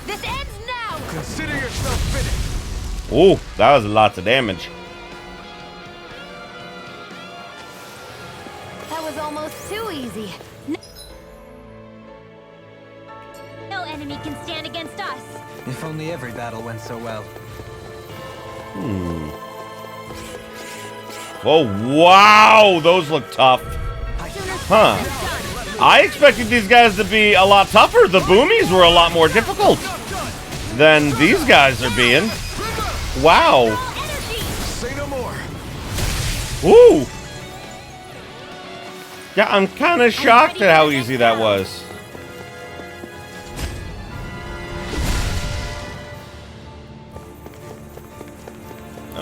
Speaker 3: this ends now.
Speaker 9: Consider yourself finished.
Speaker 1: Ooh, that was lots of damage.
Speaker 3: That was almost too easy.
Speaker 5: No enemy can stand against us.
Speaker 7: If only every battle went so well.
Speaker 1: Oh, wow! Those look tough. Huh. I expected these guys to be a lot tougher. The boomies were a lot more difficult than these guys are being. Wow.
Speaker 2: Say no more.
Speaker 1: Woo! Yeah, I'm kind of shocked at how easy that was.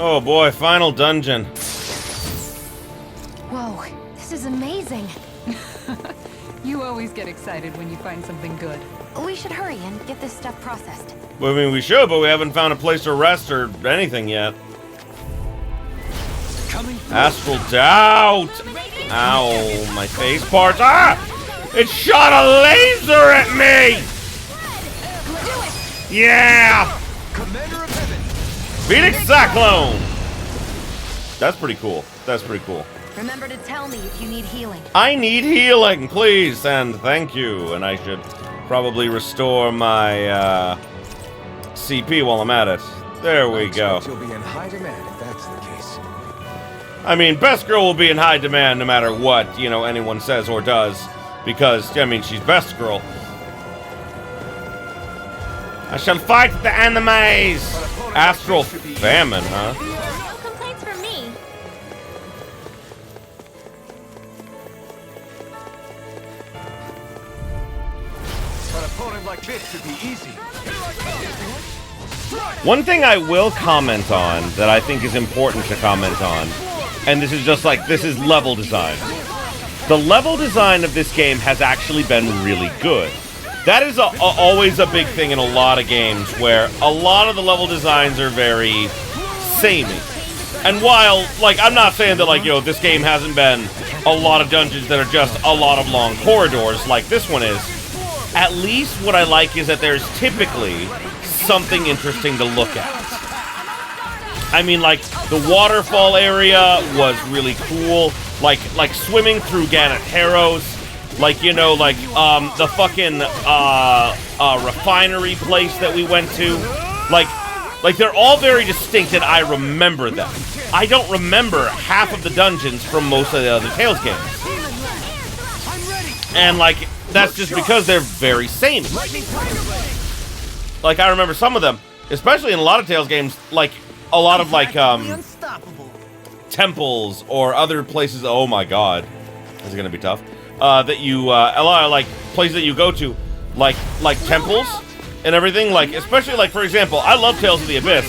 Speaker 1: Oh boy, final dungeon.
Speaker 3: Whoa, this is amazing.
Speaker 8: You always get excited when you find something good.
Speaker 3: We should hurry and get this stuff processed.
Speaker 1: Well, I mean, we should, but we haven't found a place to rest or anything yet. Astral doubt! Ow, my face parts. Ah! It shot a laser at me! Yeah! Phoenix Cyclone! That's pretty cool. That's pretty cool.
Speaker 3: Remember to tell me if you need healing.
Speaker 1: I need healing, please, and thank you. And I should probably restore my CP while I'm at it. There we go.
Speaker 2: You'll be in high demand if that's the case.
Speaker 1: I mean, Best Girl will be in high demand no matter what, you know, anyone says or does. Because, I mean, she's Best Girl. I shall fight the enemies! Astral famine, huh?
Speaker 5: No complaints from me.
Speaker 2: An opponent like this should be easy.
Speaker 1: One thing I will comment on that I think is important to comment on, and this is just like, this is level design. The level design of this game has actually been really good. That is always a big thing in a lot of games, where a lot of the level designs are very samey. And while, like, I'm not saying that, like, yo, this game hasn't been a lot of dungeons that are just a lot of long corridors like this one is, at least what I like is that there's typically something interesting to look at. I mean, like, the waterfall area was really cool. Like swimming through Gannett Harrows. Like, you know, like, the fucking, refinery place that we went to. Like, they're all very distinct, and I remember them. I don't remember half of the dungeons from most of the other Tales games. And, like, that's just because they're very samey. Like, I remember some of them, especially in a lot of Tales games, like, a lot of, like, temples or other places. Oh my god. This is gonna be tough. That you, a lot of, like, places that you go to, like temples and everything, like, especially, like, for example, I love Tales of the Abyss,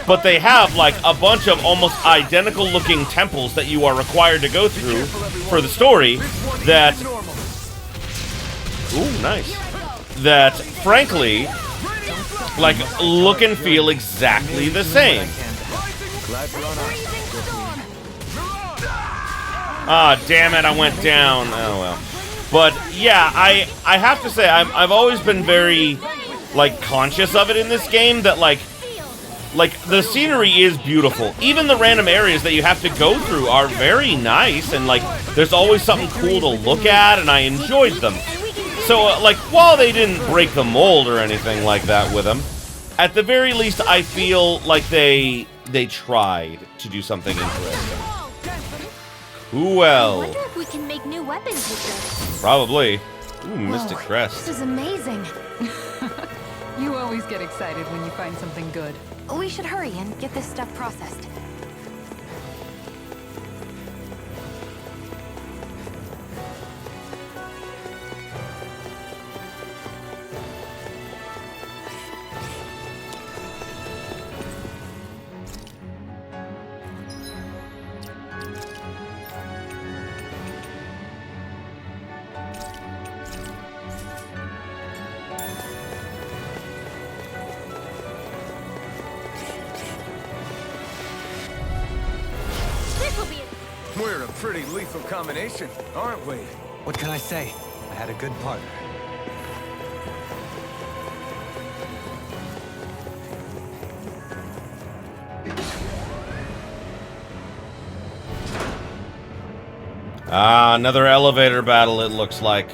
Speaker 1: but they have, like, a bunch of almost identical looking temples that you are required to go through for the story that, ooh, nice, that, frankly, like, look and feel exactly the same. Ah, damn it, I went down. Oh, well. But, yeah, I have to say, I've always been very, like, conscious of it in this game, that, like, the scenery is beautiful. Even the random areas that you have to go through are very nice, and, like, there's always something cool to look at, and I enjoyed them. So, like, while they didn't break the mold or anything like that with them, at the very least, I feel like they tried to do something interesting.
Speaker 5: I
Speaker 1: Well,
Speaker 5: wonder if we can make new weapons with this.
Speaker 1: probably. Ooh, Mystic
Speaker 3: Whoa,
Speaker 1: Crest.
Speaker 3: This is amazing.
Speaker 8: You always get excited when you find something good.
Speaker 3: We should hurry and get this stuff processed.
Speaker 2: We're a pretty lethal combination, aren't we?
Speaker 7: What can I say? I had a good partner.
Speaker 1: Ah, another elevator battle, it looks like.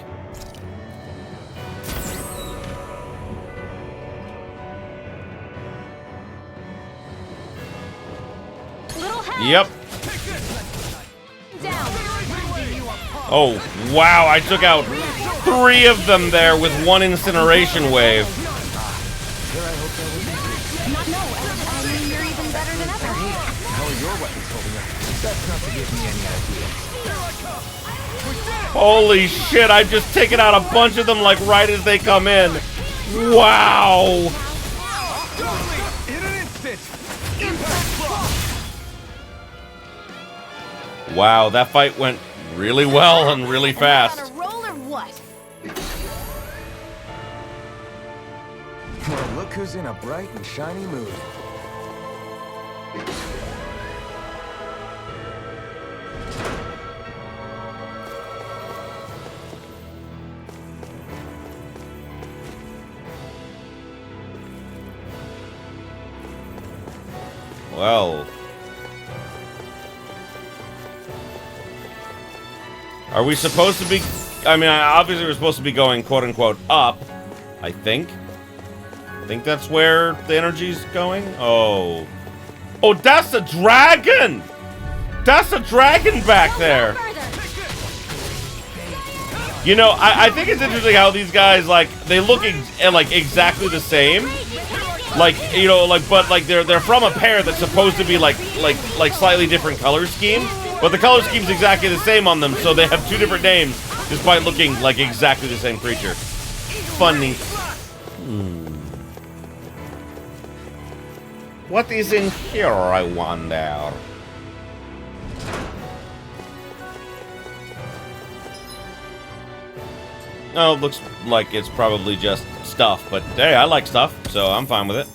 Speaker 1: Yep. Oh, wow, I took out 3 of them there with 1 incineration wave.
Speaker 3: No, I mean, you're even
Speaker 2: That's not to give me any ideas.
Speaker 1: Holy shit, I've just taken out a bunch of them like right as they come in. Wow.
Speaker 9: In an instant.
Speaker 1: Wow, that fight went really well and really fast.
Speaker 5: Am I on a roll or what?
Speaker 2: Well, look who's in a bright and shiny mood.
Speaker 1: Well. Are we supposed to be... I mean, obviously we're supposed to be going quote-unquote up, I think. I think that's where the energy's going. Oh. Oh, that's a dragon! That's a dragon back there! You know, I think it's interesting how these guys, like, they look exactly the same. Like, you know, like, but like they're from a pair that's supposed to be like slightly different color scheme, but the color scheme's exactly the same on them, so they have two different names despite looking like exactly the same creature. Funny. What is in here, I wonder? Oh, looks like it's probably just stuff, but hey, I like stuff, so I'm fine with it.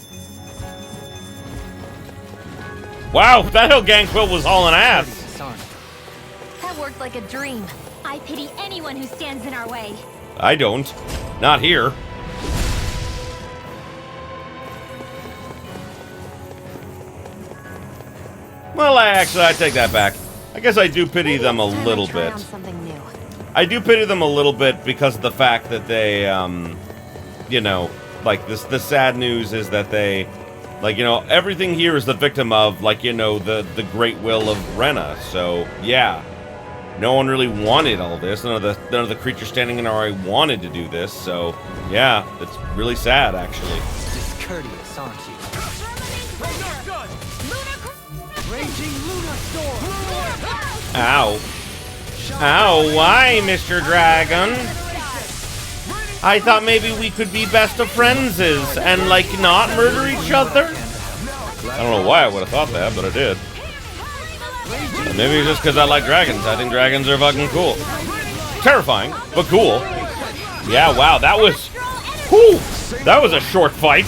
Speaker 1: Wow, that whole gang quill was hauling ass.
Speaker 5: That worked like a dream. I pity anyone who stands in our way.
Speaker 1: I don't. Not here. Well, I take that back. I guess I do pity them a little bit. I do pity them a little bit because of the fact that they, you know, like this. The sad news is that they, like, you know, everything here is the victim of, like, you know, the great will of Rena. So yeah, no one really wanted all this. None of the creatures standing in our way wanted to do this. So yeah, it's really sad, actually.
Speaker 7: Discourteous, aren't you?
Speaker 9: Raging Luna Storm.
Speaker 1: Ow. Ow, why, Mr. Dragon? I thought maybe we could be best of friendses and, like, not murder each other? I don't know why I would have thought that, but I did. And maybe it's just because I like dragons. I think dragons are fucking cool. Terrifying, but cool. Yeah, wow, that was... Whew! That was a short fight.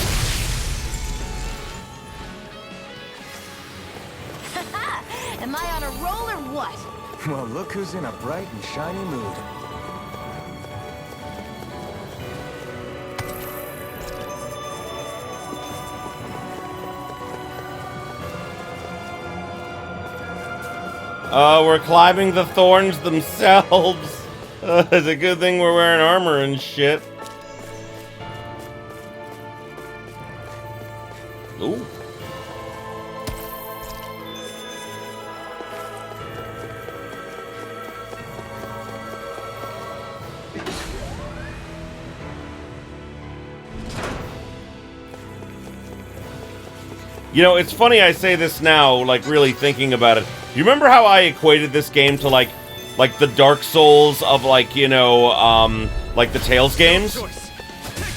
Speaker 5: Am I on a roll or what?
Speaker 2: Well, look who's in a bright and shiny mood.
Speaker 1: We're climbing the thorns themselves. It's a good thing we're wearing armor and shit. Ooh. You know, it's funny I say this now, like, really thinking about it. You remember how I equated this game to, like the Dark Souls of, like, you know, like the Tales games?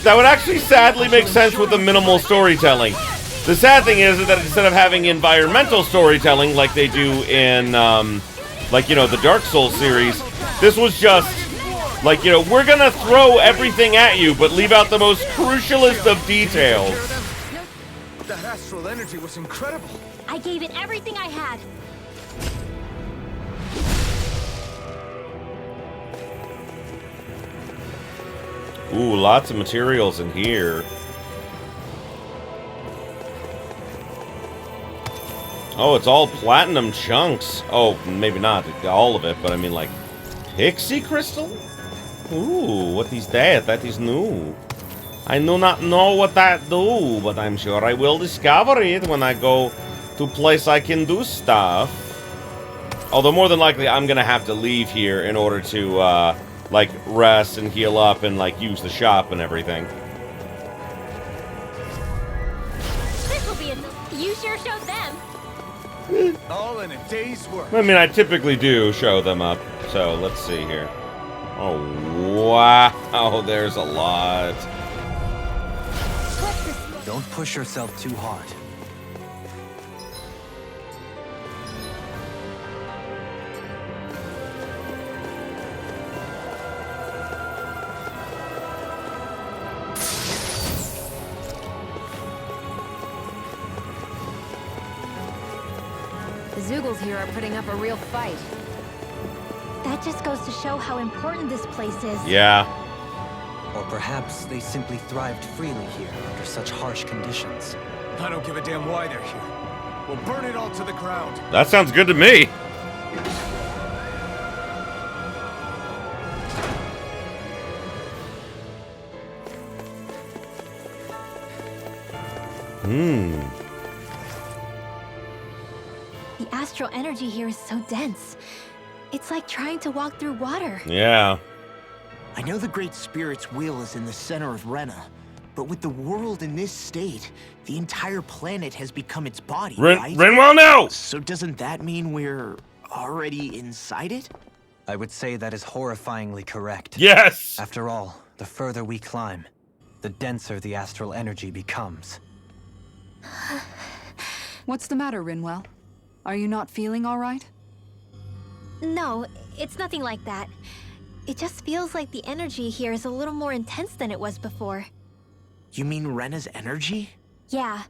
Speaker 1: That would actually sadly make sense with the minimal storytelling. The sad thing is that instead of having environmental storytelling like they do in, like, you know, the Dark Souls series, this was just, like, you know, we're gonna throw everything at you, but leave out the most crucialest of details.
Speaker 9: That astral energy was incredible.
Speaker 5: I gave it everything I had.
Speaker 1: Ooh, lots of materials in here. Oh, it's all platinum chunks. Oh, maybe not all of it, but I mean, like, pixie crystal? Ooh, what is that? That is new. I do not know what that do, but I'm sure I will discover it when I go to place I can do stuff. Although more than likely I'm gonna have to leave here in order to, like, rest and heal up and, like, use the shop and everything.
Speaker 5: This'll be a... You sure showed them.
Speaker 9: All in a day's work.
Speaker 1: I mean, I typically do show them up, so let's see here. Oh, wow, there's a lot.
Speaker 7: Don't push yourself too hard.
Speaker 3: The Zoogles here are putting up a real fight.
Speaker 5: That just goes to show how important this place is.
Speaker 1: Yeah.
Speaker 7: Or perhaps they simply thrived freely here under such harsh conditions.
Speaker 9: I don't give a damn why they're here. We'll burn it all to the ground.
Speaker 1: That sounds good to me.
Speaker 5: The astral energy here is so dense. It's like trying to walk through water.
Speaker 1: Yeah.
Speaker 4: I know the Great Spirit's will is in the center of Rena, but with the world in this state, the entire planet has become its body, right?
Speaker 1: Renwell, no!
Speaker 4: So doesn't that mean we're already inside it?
Speaker 7: I would say that is horrifyingly correct.
Speaker 1: Yes!
Speaker 7: After all, the further we climb, the denser the astral energy becomes.
Speaker 8: What's the matter, Rinwell? Are you not feeling all right?
Speaker 5: No, it's nothing like that. It just feels like the energy here is a little more intense than it was before.
Speaker 4: You mean Rena's energy?
Speaker 5: Yeah,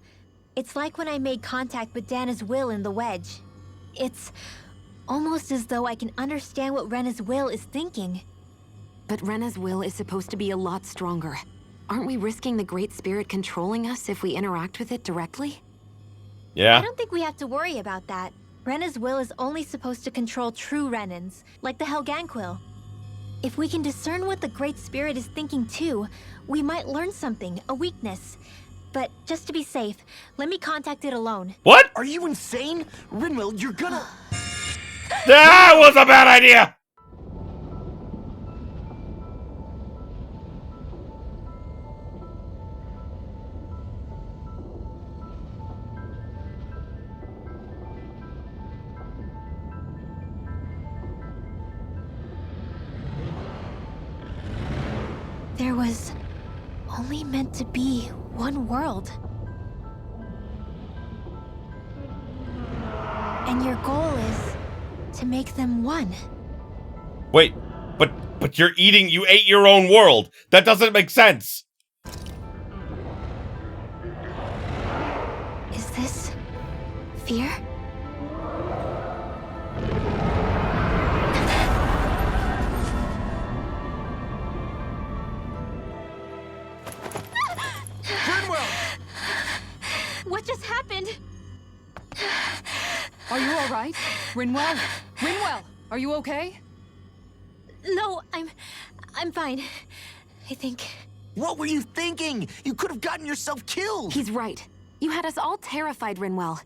Speaker 5: it's like when I made contact with Dana's will in the wedge. It's almost as though I can understand what Rena's will is thinking.
Speaker 3: But Rena's will is supposed to be a lot stronger. Aren't we risking the Great Spirit controlling us if we interact with it directly?
Speaker 1: Yeah.
Speaker 5: I don't think we have to worry about that. Rena's will is only supposed to control true Renans, like the Helganquil. If we can discern what the Great Spirit is thinking too, we might learn something, a weakness. But just to be safe, let me contact it alone.
Speaker 1: What?
Speaker 4: Are you insane? Rinwell, you're gonna...
Speaker 1: That was a bad idea!
Speaker 5: There was only meant to be one world. And your goal is to make them one.
Speaker 1: Wait, but you ate your own world. That doesn't make sense.
Speaker 5: Is this fear? What just happened?
Speaker 8: Are you all right? Rinwell? Rinwell, are you okay?
Speaker 5: No, I'm fine. I think.
Speaker 4: What were you thinking? You could have gotten yourself killed!
Speaker 3: He's right. You had us all terrified, Rinwell.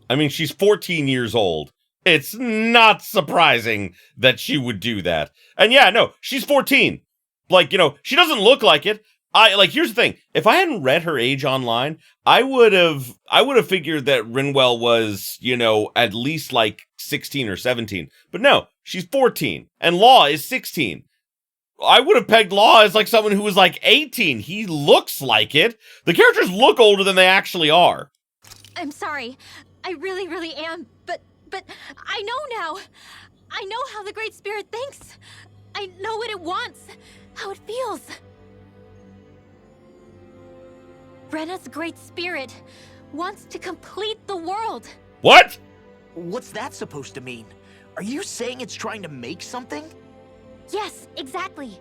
Speaker 1: I mean, she's 14 years old. It's not surprising that she would do that. And yeah, no, she's 14. Like, you know, she doesn't look like it. Here's the thing. If I hadn't read her age online, I would have figured that Rinwell was, you know, at least like 16 or 17. But no, she's 14 and Law is 16. I would have pegged Law as like someone who was like 18. He looks like it. The characters look older than they actually are.
Speaker 5: I'm sorry. I really, really am. But I know now. I know how the Great Spirit thinks. I know what it wants, how it feels. Rena's Great Spirit wants to complete the world.
Speaker 1: What?
Speaker 4: What's that supposed to mean? Are you saying it's trying to make something?
Speaker 5: Yes, exactly.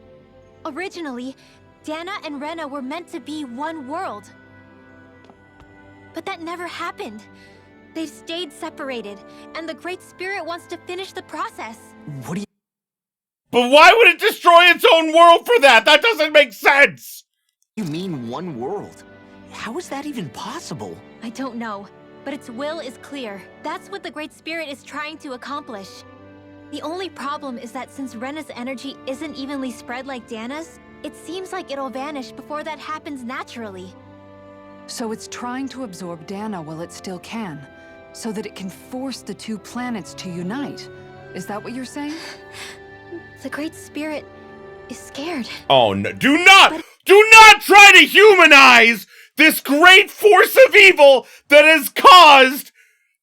Speaker 5: Originally, Dana and Rena were meant to be one world. But that never happened. They've stayed separated, and the Great Spirit wants to finish the process.
Speaker 4: What do you...
Speaker 1: But why would it destroy its own world for that? That doesn't make sense!
Speaker 4: You mean one world? How is that even possible?
Speaker 5: I don't know, but its will is clear. That's what the Great Spirit is trying to accomplish. The only problem is that since Rena's energy isn't evenly spread like Dana's, it seems like it'll vanish before that happens naturally.
Speaker 8: So it's trying to absorb Dana while it still can. so that it can force the two planets to unite. Is that what you're saying?
Speaker 5: The Great Spirit is scared.
Speaker 1: Oh no, do not try to humanize this great force of evil that has caused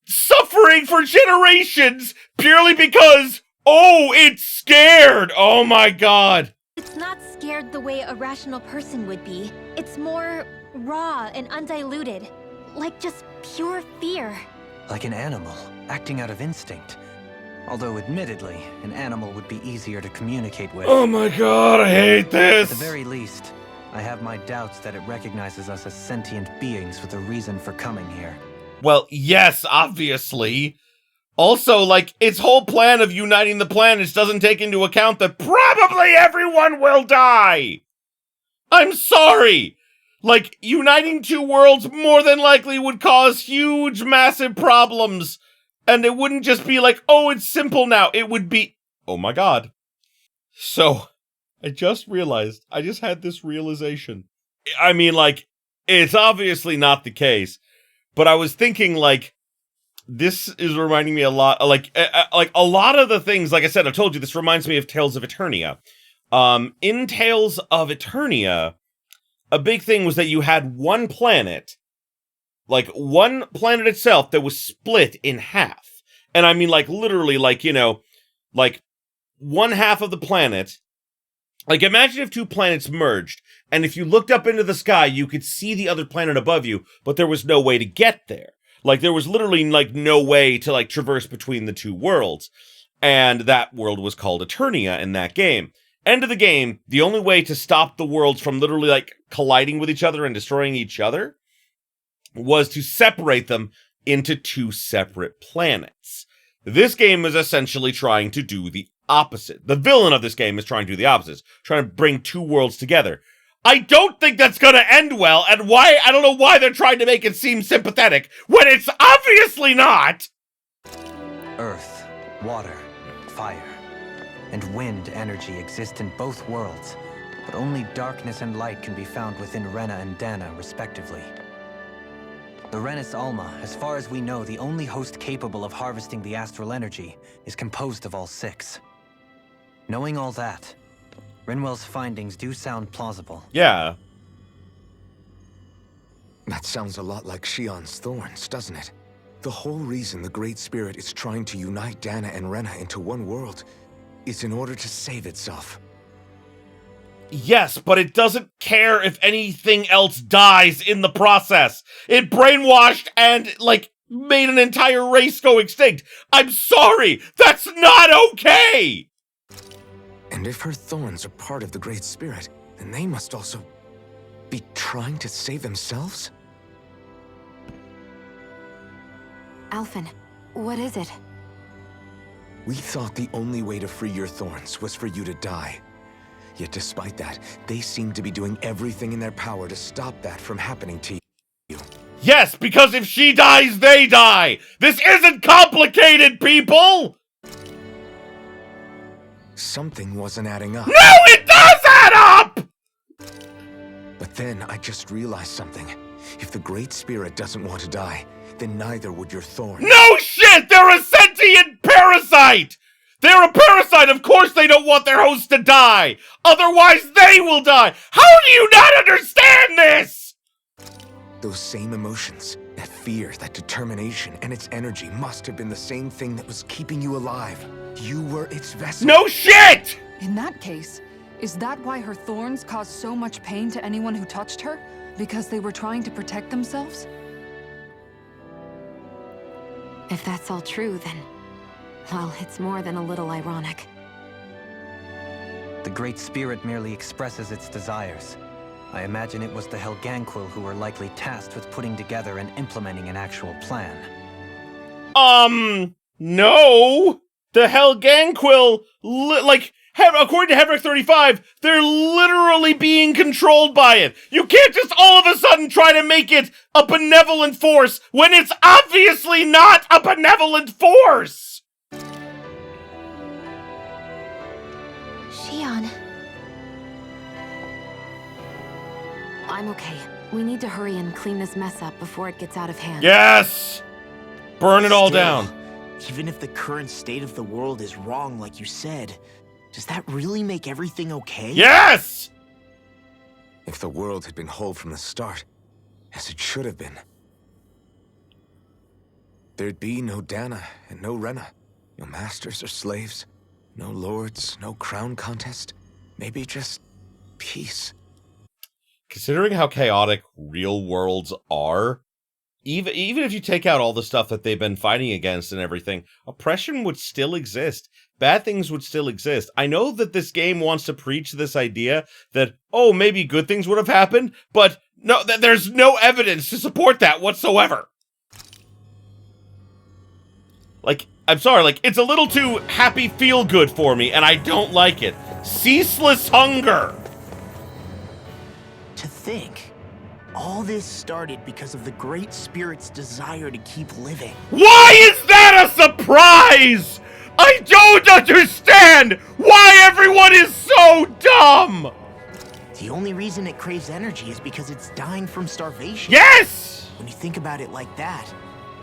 Speaker 1: suffering for generations purely because, oh, it's scared. Oh my god.
Speaker 5: It's not scared the way a rational person would be. It's more raw and undiluted. Like just pure fear.
Speaker 7: Like an animal, acting out of instinct. Although, admittedly, an animal would be easier to communicate with.
Speaker 1: Oh my god, I hate this!
Speaker 7: At the very least, I have my doubts that it recognizes us as sentient beings with a reason for coming here.
Speaker 1: Well, yes, obviously. Also, like, its whole plan of uniting the planets doesn't take into account that probably everyone will die! I'm sorry! Like, uniting two worlds more than likely would cause huge, massive problems. And it wouldn't just be like, oh, it's simple now. It would be, oh my god. So, I just realized, I just had this realization. I mean, like, it's obviously not the case. But I was thinking, like, this is reminding me a lot, like a lot of the things, like I said, I told you, this reminds me of Tales of Eternia. In Tales of Eternia, a big thing was that you had one planet, like one planet itself that was split in half. And I mean, like, literally, like, you know, like one half of the planet. Like, imagine if two planets merged, and if you looked up into the sky, you could see the other planet above you, but there was no way to get there. Like, there was literally, like, no way to, like, traverse between the two worlds. And that world was called Eternia in that game. End of the game, the only way to stop the worlds from literally, like, colliding with each other and destroying each other was to separate them into two separate planets. This game is essentially trying to do the opposite. The villain of this game is trying to do the opposite, trying to bring two worlds together. I don't think that's gonna end well, and why, I don't know why they're trying to make it seem sympathetic, when it's obviously not!
Speaker 7: Earth, water, fire, and wind energy exist in both worlds, but only darkness and light can be found within Rena and Dana, respectively. The Renis Alma, as far as we know, the only host capable of harvesting the astral energy, is composed of all six. Knowing all that, Rinwell's findings do sound plausible.
Speaker 1: Yeah.
Speaker 2: That sounds a lot like Shion's thorns, doesn't it? The whole reason the Great Spirit is trying to unite Dana and Rena into one world is in order to save itself.
Speaker 1: Yes, but it doesn't care if anything else dies in the process. It brainwashed and, like, made an entire race go extinct. I'm sorry, that's not okay!
Speaker 2: And if her thorns are part of the Great Spirit, then they must also be trying to save themselves?
Speaker 3: Alphen, what is it?
Speaker 2: We thought the only way to free your thorns was for you to die. Yet despite that, they seem to be doing everything in their power to stop that from happening to you.
Speaker 1: Yes, because if she dies, they die! This isn't complicated, people!
Speaker 2: Something wasn't adding up.
Speaker 1: No, it does add up!
Speaker 2: But then I just realized something. If the Great Spirit doesn't want to die, then neither would your thorn.
Speaker 1: No shit! They're a sentient parasite! They're a parasite! Of course they don't want their host to die! Otherwise they will die! How do you not understand this?!
Speaker 2: Those same emotions, that fear, that determination, and its energy must have been the same thing that was keeping you alive. You were its vessel.
Speaker 1: No shit!
Speaker 8: In that case, is that why her thorns caused so much pain to anyone who touched her? Because they were trying to protect themselves?
Speaker 3: If that's all true, then... well, it's more than a little ironic.
Speaker 7: The Great Spirit merely expresses its desires. I imagine it was the Helganquil who were likely tasked with putting together and implementing an actual plan.
Speaker 1: No! The Helganquil, according to Heverick 35, they're literally being controlled by it. You can't just all of a sudden try to make it a benevolent force when it's obviously not a benevolent force!
Speaker 5: Shion.
Speaker 3: I'm okay. We need to hurry and clean this mess up before it gets out of hand.
Speaker 1: Yes! Burn it all
Speaker 4: Still,
Speaker 1: down.
Speaker 4: Even if the current state of the world is wrong, like you said, does that really make everything okay?
Speaker 1: Yes!
Speaker 2: If the world had been whole from the start, as it should have been, there'd be no Dana and no Rena, no masters or slaves, no lords, no crown contest, maybe just peace.
Speaker 1: Considering how chaotic real worlds are, even if you take out all the stuff that they've been fighting against and everything, oppression would still exist. Bad things would still exist. I know that this game wants to preach this idea that, oh, maybe good things would have happened, but no, there's no evidence to support that whatsoever. Like, I'm sorry, like, it's a little too happy feel-good for me, and I don't like it. Ceaseless hunger!
Speaker 4: To think, all this started because of the Great Spirit's desire to keep living.
Speaker 1: Why is that a surprise? I don't understand why everyone is so dumb!
Speaker 4: The only reason it craves energy is because it's dying from starvation.
Speaker 1: Yes!
Speaker 4: When you think about it like that,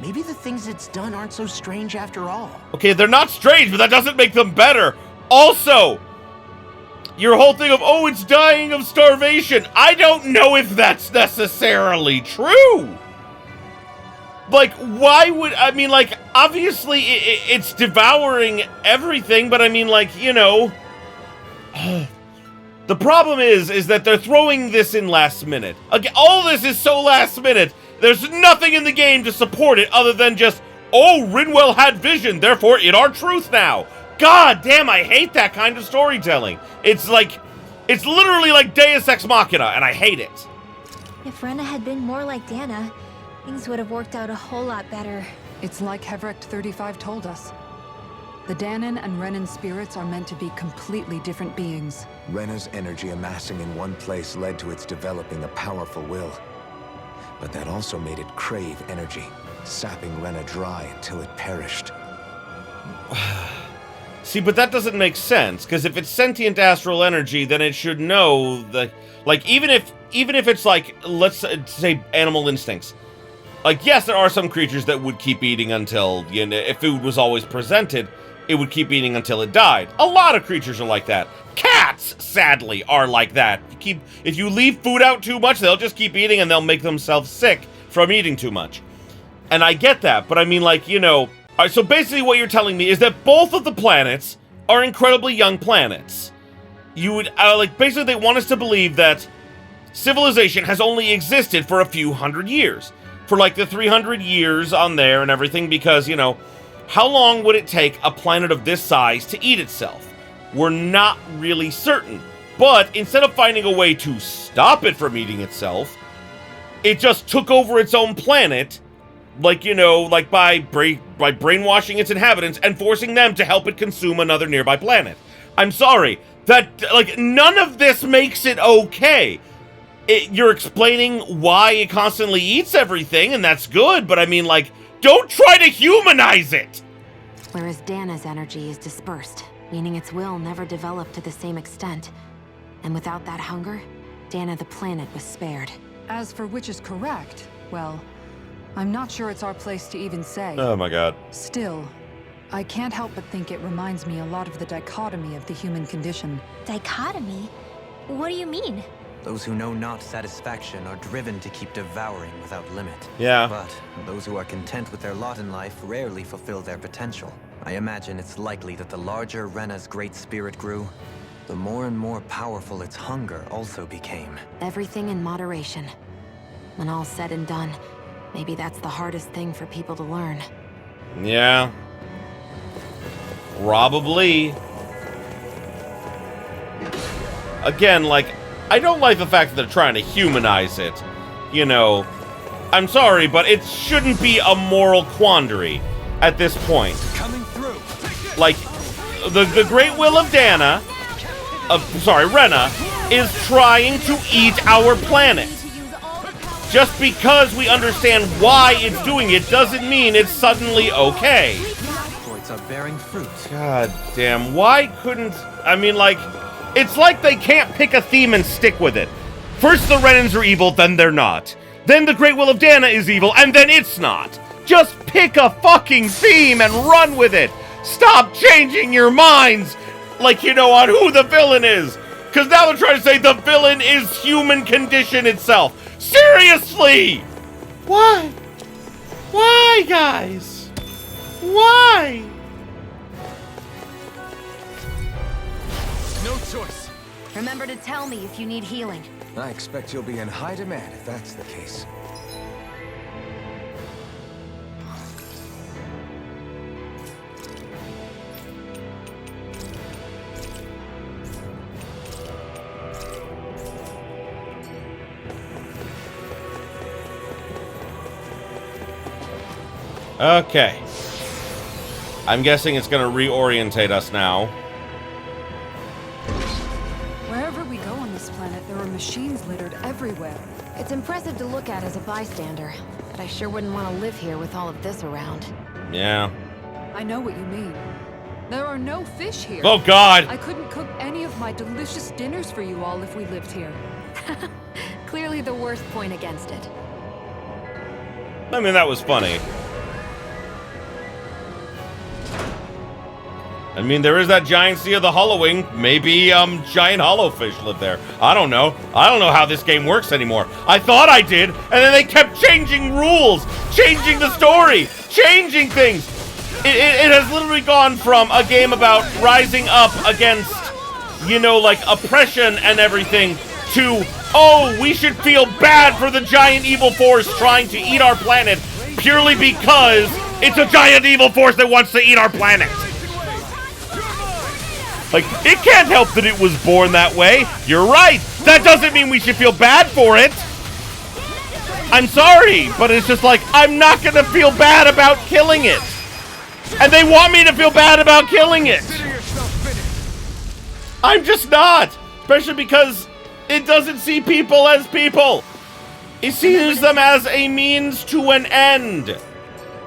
Speaker 4: maybe the things it's done aren't so strange after all.
Speaker 1: Okay, they're not strange, but that doesn't make them better. Also, your whole thing of, oh, it's dying of starvation. I don't know if that's necessarily true. Like, why would, I mean, like, obviously it's devouring everything, but I mean, like, you know, the problem is that they're throwing this in last minute. Again, all this is so last minute. There's nothing in the game to support it other than just, oh, Rinwell had vision, therefore it are truth now. God damn, I hate that kind of storytelling. It's like, it's literally like Deus Ex Machina, and I hate it.
Speaker 5: If Rena had been more like Dana, things would have worked out a whole lot better.
Speaker 8: It's like Hevrecht 35 told us. The Danon and Renan spirits are meant to be completely different beings.
Speaker 2: Rena's energy amassing in one place led to its developing a powerful will. But that also made it crave energy, sapping Rena dry until it perished.
Speaker 1: See, but that doesn't make sense, because if it's sentient astral energy, then it should know that, like, even if it's like, let's say animal instincts. Like, yes, there are some creatures that would keep eating until, you know, if food was always presented, it would keep eating until it died. A lot of creatures are like that. Cats, sadly, are like that. If you leave food out too much, they'll just keep eating and they'll make themselves sick from eating too much. And I get that, but I mean, like, you know, alright, so basically what you're telling me is that both of the planets are incredibly young planets. You would, like, basically they want us to believe that civilization has only existed for a few hundred years. For, like, the 300 years on there and everything, because, you know, how long would it take a planet of this size to eat itself? We're not really certain. But instead of finding a way to stop it from eating itself, it just took over its own planet, like, you know, like by brainwashing its inhabitants and forcing them to help it consume another nearby planet. I'm sorry, that, like, none of this makes it okay. You're explaining why it constantly eats everything, and that's good, but I mean, like, don't try to humanize it!
Speaker 3: Whereas Dana's energy is dispersed, meaning its will never developed to the same extent. And without that hunger, Dana the planet was spared.
Speaker 8: As for which is correct, well, I'm not sure it's our place to even say.
Speaker 1: Oh my god.
Speaker 8: Still, I can't help but think it reminds me a lot of the dichotomy of the human condition.
Speaker 5: Dichotomy? What do you mean?
Speaker 7: Those who know not satisfaction are driven to keep devouring without limit.
Speaker 1: Yeah.
Speaker 7: But those who are content with their lot in life rarely fulfill their potential. I imagine it's likely that the larger Rena's great spirit grew, the more and more powerful its hunger also became.
Speaker 3: Everything in moderation. When all's said and done, maybe that's the hardest thing for people to learn.
Speaker 1: Yeah. Probably. Again, like, I don't like the fact that they're trying to humanize it. You know, I'm sorry, but it shouldn't be a moral quandary at this point.
Speaker 9: Coming through.
Speaker 1: Like, the great will of Dana, Rena, is trying to eat our planet. Just because we understand why it's doing it doesn't mean it's suddenly okay.
Speaker 7: Exploits are bearing fruit.
Speaker 1: God damn, why couldn't... I mean, like, it's like they can't pick a theme and stick with it. First the Renans are evil, then they're not. Then the Great Will of Dana is evil, and then it's not. Just pick a fucking theme and run with it. Stop changing your minds like you know on who the villain is. Because now they're trying to say the villain is human condition itself. Seriously! Why? Why, guys? Why?
Speaker 6: No choice.
Speaker 3: Remember to tell me if you need healing.
Speaker 2: I expect you'll be in high demand if that's the case.
Speaker 1: Okay. I'm guessing it's going to reorientate us now.
Speaker 8: Wherever we go on this planet, there are machines littered everywhere.
Speaker 3: It's impressive to look at as a bystander, but I sure wouldn't want to live here with all of this around.
Speaker 1: Yeah.
Speaker 8: I know what you mean. There are no fish here.
Speaker 1: Oh, God!
Speaker 8: I couldn't cook any of my delicious dinners for you all if we lived here.
Speaker 3: Clearly the worst point against it.
Speaker 1: I mean, that was funny. I mean, there is that giant sea of the hollowing. Maybe, giant hollowfish live there. I don't know. I don't know how this game works anymore. I thought I did, and then they kept changing rules, changing the story, changing things. It has literally gone from a game about rising up against, you know, like, oppression and everything, to, oh, we should feel bad for the giant evil force trying to eat our planet purely because it's a giant evil force that wants to eat our planet. Like, it can't help that it was born that way. You're right. That doesn't mean we should feel bad for it. I'm sorry, but it's just like, I'm not gonna feel bad about killing it. And they want me to feel bad about killing it. I'm just not. Especially because it doesn't see people as people. It sees them as a means to an end.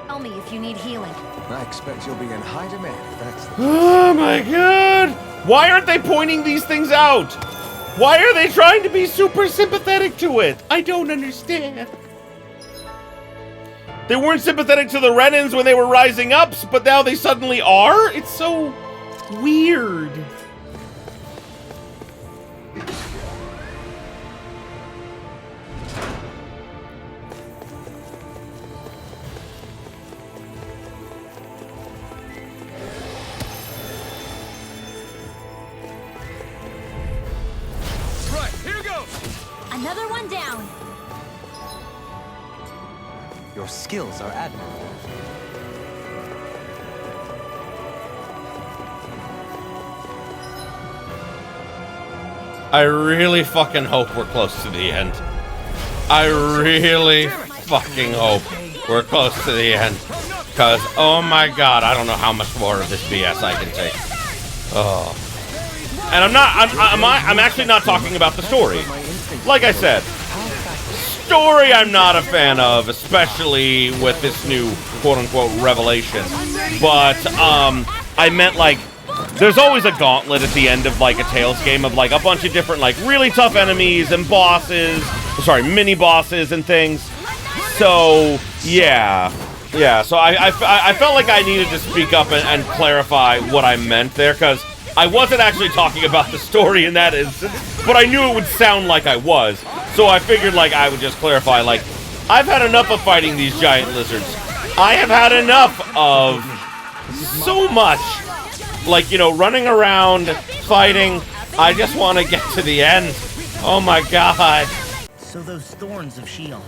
Speaker 3: Tell me if you need healing.
Speaker 2: I expect you'll be in high demand if that's the case.
Speaker 1: Oh my god! Why aren't they pointing these things out? Why are they trying to be super sympathetic to it? I don't understand. They weren't sympathetic to the Renans when they were rising up, but now they suddenly are? It's so weird.
Speaker 5: Another one down.
Speaker 7: Your skills are admirable.
Speaker 1: I really fucking hope we're close to the end. I really fucking hope we're close to the end. Because, oh my god, I don't know how much more of this BS I can take. Oh. And I'm actually not talking about the story. Like I said, story I'm not a fan of, especially with this new quote-unquote revelation. But, I meant like, there's always a gauntlet at the end of like a Tales game of like a bunch of different like really tough enemies and bosses, sorry, mini-bosses and things. So, yeah. Yeah, so I felt like I needed to speak up and clarify what I meant there, because I wasn't actually talking about the story in that instance, but I knew it would sound like I was. So I figured like I would just clarify, like, I've had enough of fighting these giant lizards. I have had enough of so much. Like, you know, running around, fighting. I just want to get to the end. Oh my god.
Speaker 4: So those thorns of Shion's,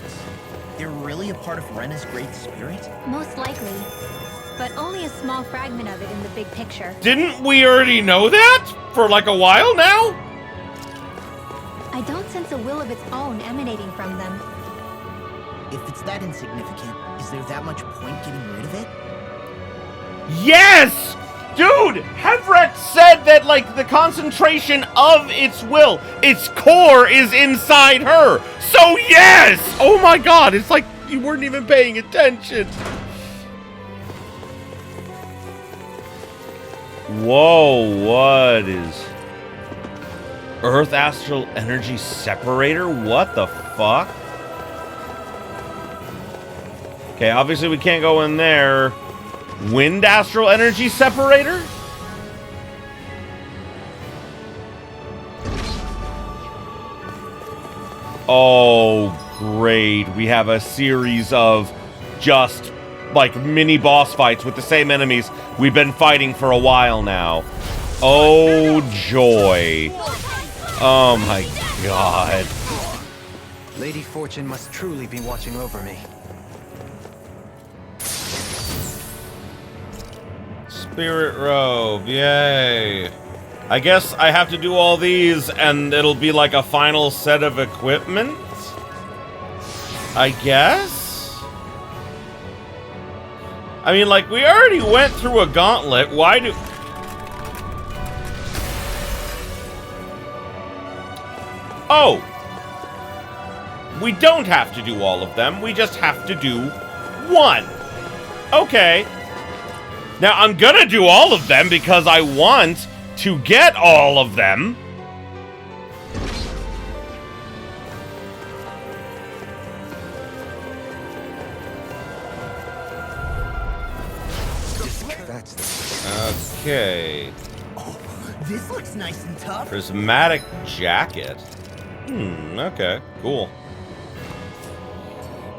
Speaker 4: they're really a part of Rena's Great Spirit?
Speaker 5: Most likely. But only a small fragment of it in the big picture.
Speaker 1: Didn't we already know that? For like a while now?
Speaker 5: I don't sense a will of its own emanating from them.
Speaker 4: If it's that insignificant, is there that much point getting rid of it?
Speaker 1: Yes! Dude, Hevrek said that, like, the concentration of its will, its core is inside her. So, yes! Oh my god, it's like you weren't even paying attention. Whoa, what is... Earth Astral Energy Separator? What the fuck? Okay, obviously we can't go in there. Wind Astral Energy Separator? Oh, great. We have a series of just, like, mini boss fights with the same enemies we've been fighting for a while now. Oh, joy. Oh, my God.
Speaker 7: Lady Fortune must truly be watching over me.
Speaker 1: Spirit Robe, yay. I guess I have to do all these and it'll be like a final set of equipment? I guess? I mean, like, we already went through a gauntlet. Why do... Oh! We don't have to do all of them. We just have to do one. Okay. Now, I'm gonna do all of them because I want to get all of them. Okay.
Speaker 4: Oh, this looks nice and tough.
Speaker 1: Prismatic jacket. Okay, cool.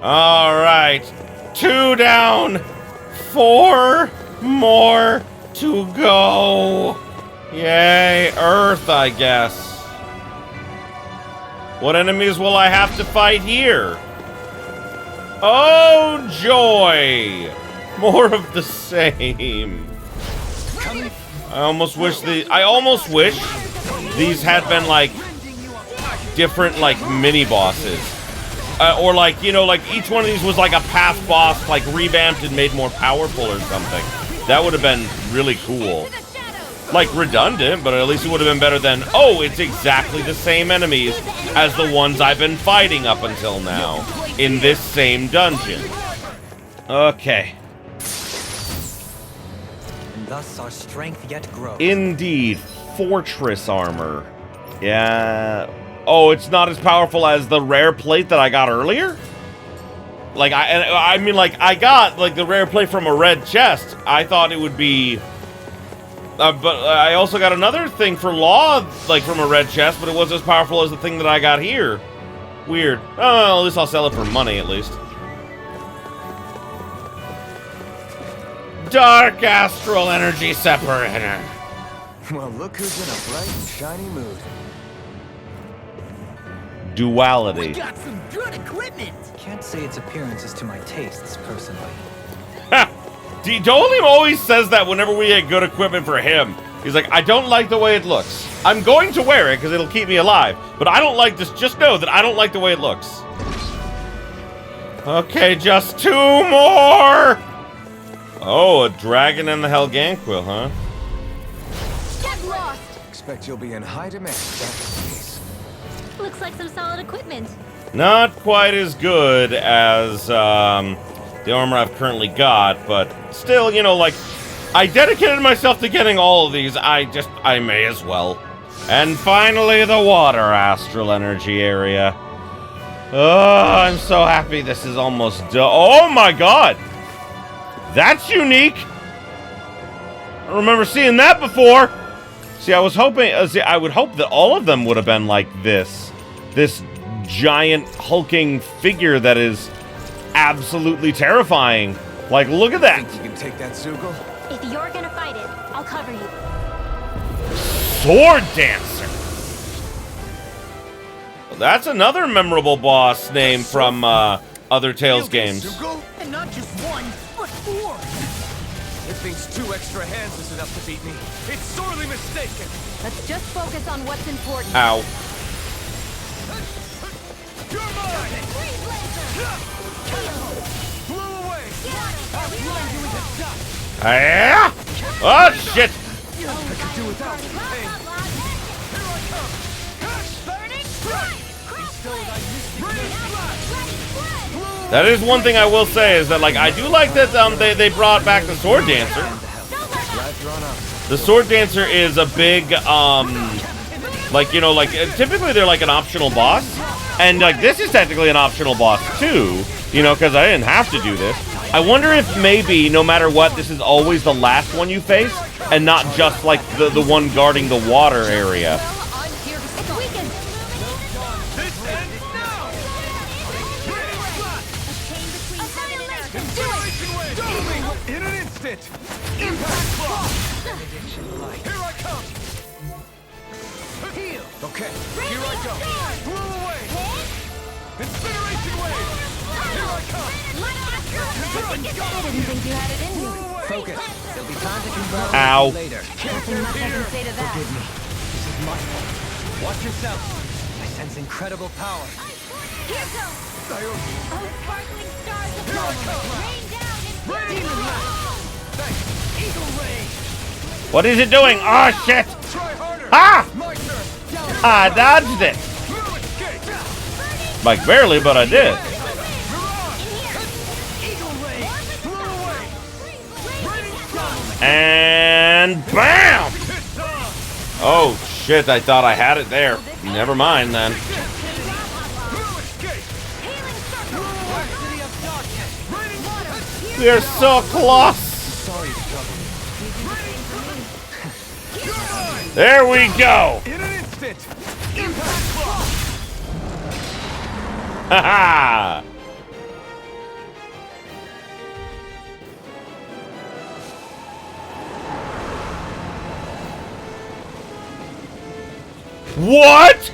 Speaker 1: All right. 2 down. 4 more to go. Yay, Earth, I guess. What enemies will I have to fight here? Oh, joy. More of the same. I almost wish these had been, like, different, like, mini-bosses. Or, like, you know, like, each one of these was, like, a past boss, like, revamped and made more powerful or something. That would have been really cool. Like, redundant, but at least it would have been better than, oh, it's exactly the same enemies as the ones I've been fighting up until now in this same dungeon. Okay.
Speaker 7: And thus our strength yet grows.
Speaker 1: Indeed. Fortress armor. Yeah. Oh, it's not as powerful as the rare plate that I got earlier? Like, I mean, like, I got, like, the rare plate from a red chest. I thought it would be... but I also got another thing for law, like, from a red chest, but it wasn't as powerful as the thing that I got here. Weird. Oh, at least I'll sell it for money, at least. Dark Astral Energy Separator.
Speaker 9: Well, look who's in a bright and shiny mood.
Speaker 1: Duality.
Speaker 4: We got some good equipment.
Speaker 7: Can't say its appearance is to my tastes, personally.
Speaker 1: Ha! Dolim always says that whenever we get good equipment for him. He's like, I don't like the way it looks. I'm going to wear it because it'll keep me alive. But I don't like this. Just know that I don't like the way it looks. Okay, just 2 more. Oh, a dragon and the Helganquil, huh?
Speaker 5: Get lost!
Speaker 2: Expect you'll be in high demand if that's the case.
Speaker 5: Looks like some solid equipment.
Speaker 1: Not quite as good as the armor I've currently got, but still, you know, like, I dedicated myself to getting all of these. I may as well. And finally, the water astral energy area. Oh, I'm so happy this is almost done. Oh my god! That's unique! I don't remember seeing that before! See, I was hoping, I would hope that all of them would have been like this. This giant hulking figure that is absolutely terrifying. Like, look at that!
Speaker 2: Think you can take that, Zoogle?
Speaker 5: If you're gonna fight it, I'll cover you.
Speaker 1: Sword Dancer! Well, that's another memorable boss name from other Tales games.
Speaker 4: And not just 1, but 4.
Speaker 9: It thinks 2 extra hands is enough to beat me. It's sorely mistaken.
Speaker 3: Let's just focus on what's important.
Speaker 1: Ow.
Speaker 9: You're mine! Blew away! I'll blind you with a shot!
Speaker 1: Ah! Oh, shit!
Speaker 9: I could do without you. Hey, here I come! Burning strike!
Speaker 1: That is one thing I will say is that, like, I do like that they brought back the Sword Dancer. The Sword Dancer is a big, like, you know, like, typically they're like an optional boss. And, like, this is technically an optional boss, too. You know, because I didn't have to do this. I wonder if maybe, no matter what, this is always the last one you face, and not just like the one guarding the water area.
Speaker 9: In an instant! Impact block! Here I come! Heal! Okay, here I go! Blow away! Incineration wave! Here I come!
Speaker 3: I didn't think you had it in you.
Speaker 7: Focus. There'll be time to convert
Speaker 1: Ow.
Speaker 7: later.
Speaker 3: Nothing much I can say to that.
Speaker 7: Forgive me. This is my fault. Watch yourself. I sense incredible power.
Speaker 5: Here goes! Oh, sparkling stars of love! Rain down and
Speaker 9: Demon Blast! Thanks! Eagle Ray!
Speaker 1: What is it doing? Oh, shit!
Speaker 9: Try harder!
Speaker 1: Ah!
Speaker 9: My turn!
Speaker 1: I dodged it.
Speaker 9: Blue escape!
Speaker 1: Like, barely, but I did.
Speaker 9: Eagle Ray! Blow away! Raining storm!
Speaker 1: And BAM!
Speaker 9: It's on!
Speaker 1: Oh, shit, I thought I had it there. Never mind, then.
Speaker 9: Blue escape! City of darkness! Raining water!
Speaker 1: We're so close!
Speaker 7: Sorry to trouble you.
Speaker 1: There we go!
Speaker 9: In an instant! Impact block!
Speaker 1: Haha! What?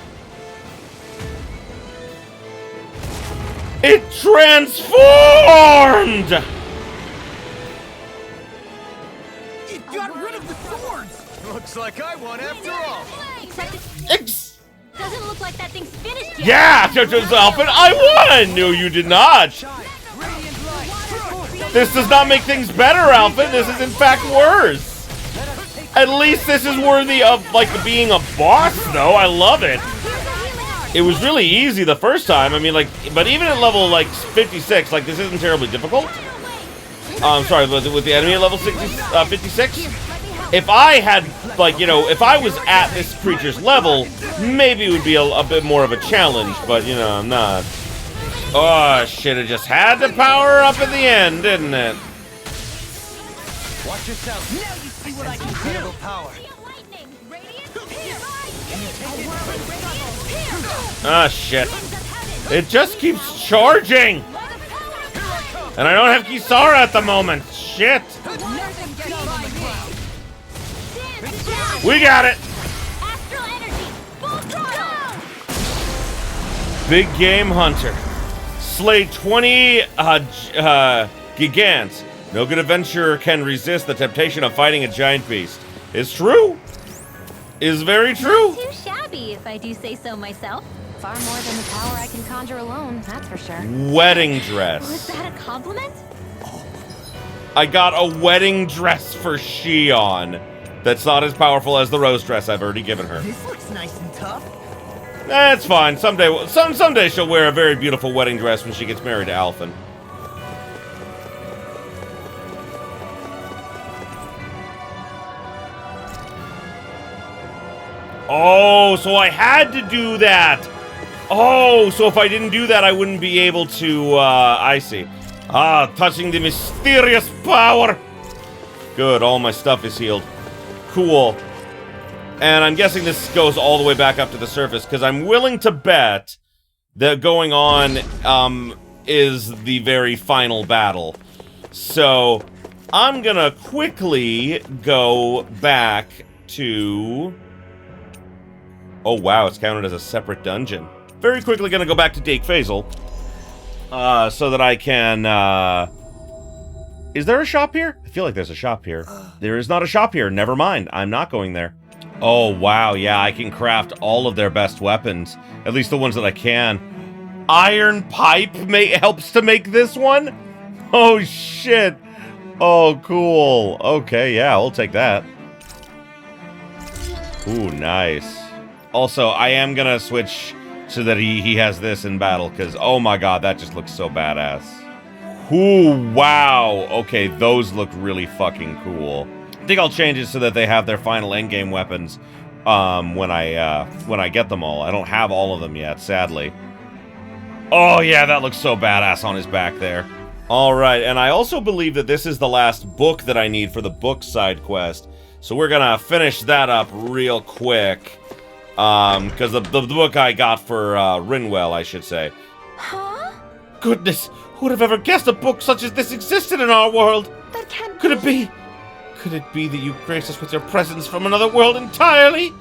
Speaker 1: It transformed!
Speaker 9: It got rid of the swords! Looks like I won after all!
Speaker 5: Except it
Speaker 1: Ex-
Speaker 5: doesn't look like that thing's finished yet.
Speaker 1: yeah, Alphen, I won! No, you did not!
Speaker 9: Radiant light!
Speaker 1: This does not make things better, Alphen. This is in fact worse. At least this is worthy of, like, being a boss, though. I love it. It was really easy the first time. I mean, like, but even at level, like, 56, like, this isn't terribly difficult. I'm sorry, with the enemy at level 56? If I had, like, you know, if I was at this creature's level, maybe it would be a bit more of a challenge, but, you know, I'm not. Oh, shit, it just had to power up at the end, didn't it?
Speaker 7: Watch yourself. Now you see what I can incredible power.
Speaker 1: Ah, shit. It just keeps charging! And I don't have Kisara at the moment. Shit. We got it!
Speaker 5: Astral energy! Full throttle!
Speaker 1: Big Game Hunter. Slay 20 gigants. No good adventurer can resist the temptation of fighting a giant beast. Is true. Is very true.
Speaker 5: Too shabby, if I do say so myself.
Speaker 3: Far more than the power I can conjure alone, that's for sure.
Speaker 1: Wedding
Speaker 5: Was
Speaker 1: dress.
Speaker 5: that a compliment?
Speaker 1: I got a wedding dress for Shion. That's not as powerful as the rose dress I've already given her.
Speaker 4: This looks nice and tough.
Speaker 1: That's fine. Someday she'll wear a very beautiful wedding dress when she gets married to Alphen. Oh, so I had to do that. Oh, so if I didn't do that, I wouldn't be able to, I see. Ah, touching the mysterious power. Good, all my stuff is healed. Cool. And I'm guessing this goes all the way back up to the surface, because I'm willing to bet that going on, is the very final battle. So, I'm gonna quickly go back to... Oh, wow, it's counted as a separate dungeon. Very quickly gonna go back to Dake Faisal. So that I can, Is there a shop here? I feel like there's a shop here. There is not a shop here. Never mind. I'm not going there. Oh, wow, yeah, I can craft all of their best weapons. At least the ones that I can. Iron pipe helps to make this one? Oh, shit. Oh, cool. Okay, yeah, I'll take that. Ooh, nice. Also, I am gonna switch so that he has this in battle, because, oh my god, that just looks so badass. Ooh, wow. Okay, those look really fucking cool. I think I'll change it so that they have their final endgame weapons when I get them all. I don't have all of them yet, sadly. Oh yeah, that looks so badass on his back there. Alright, and I also believe that this is the last book that I need for the book side quest. So we're gonna finish that up real quick. Because the book I got for Rinwell, I should say.
Speaker 3: Huh?
Speaker 1: Goodness, who would have ever guessed a book such as this existed in our world?
Speaker 3: That can't
Speaker 1: Could it be? Could it be that you grace us with your presence from another world entirely?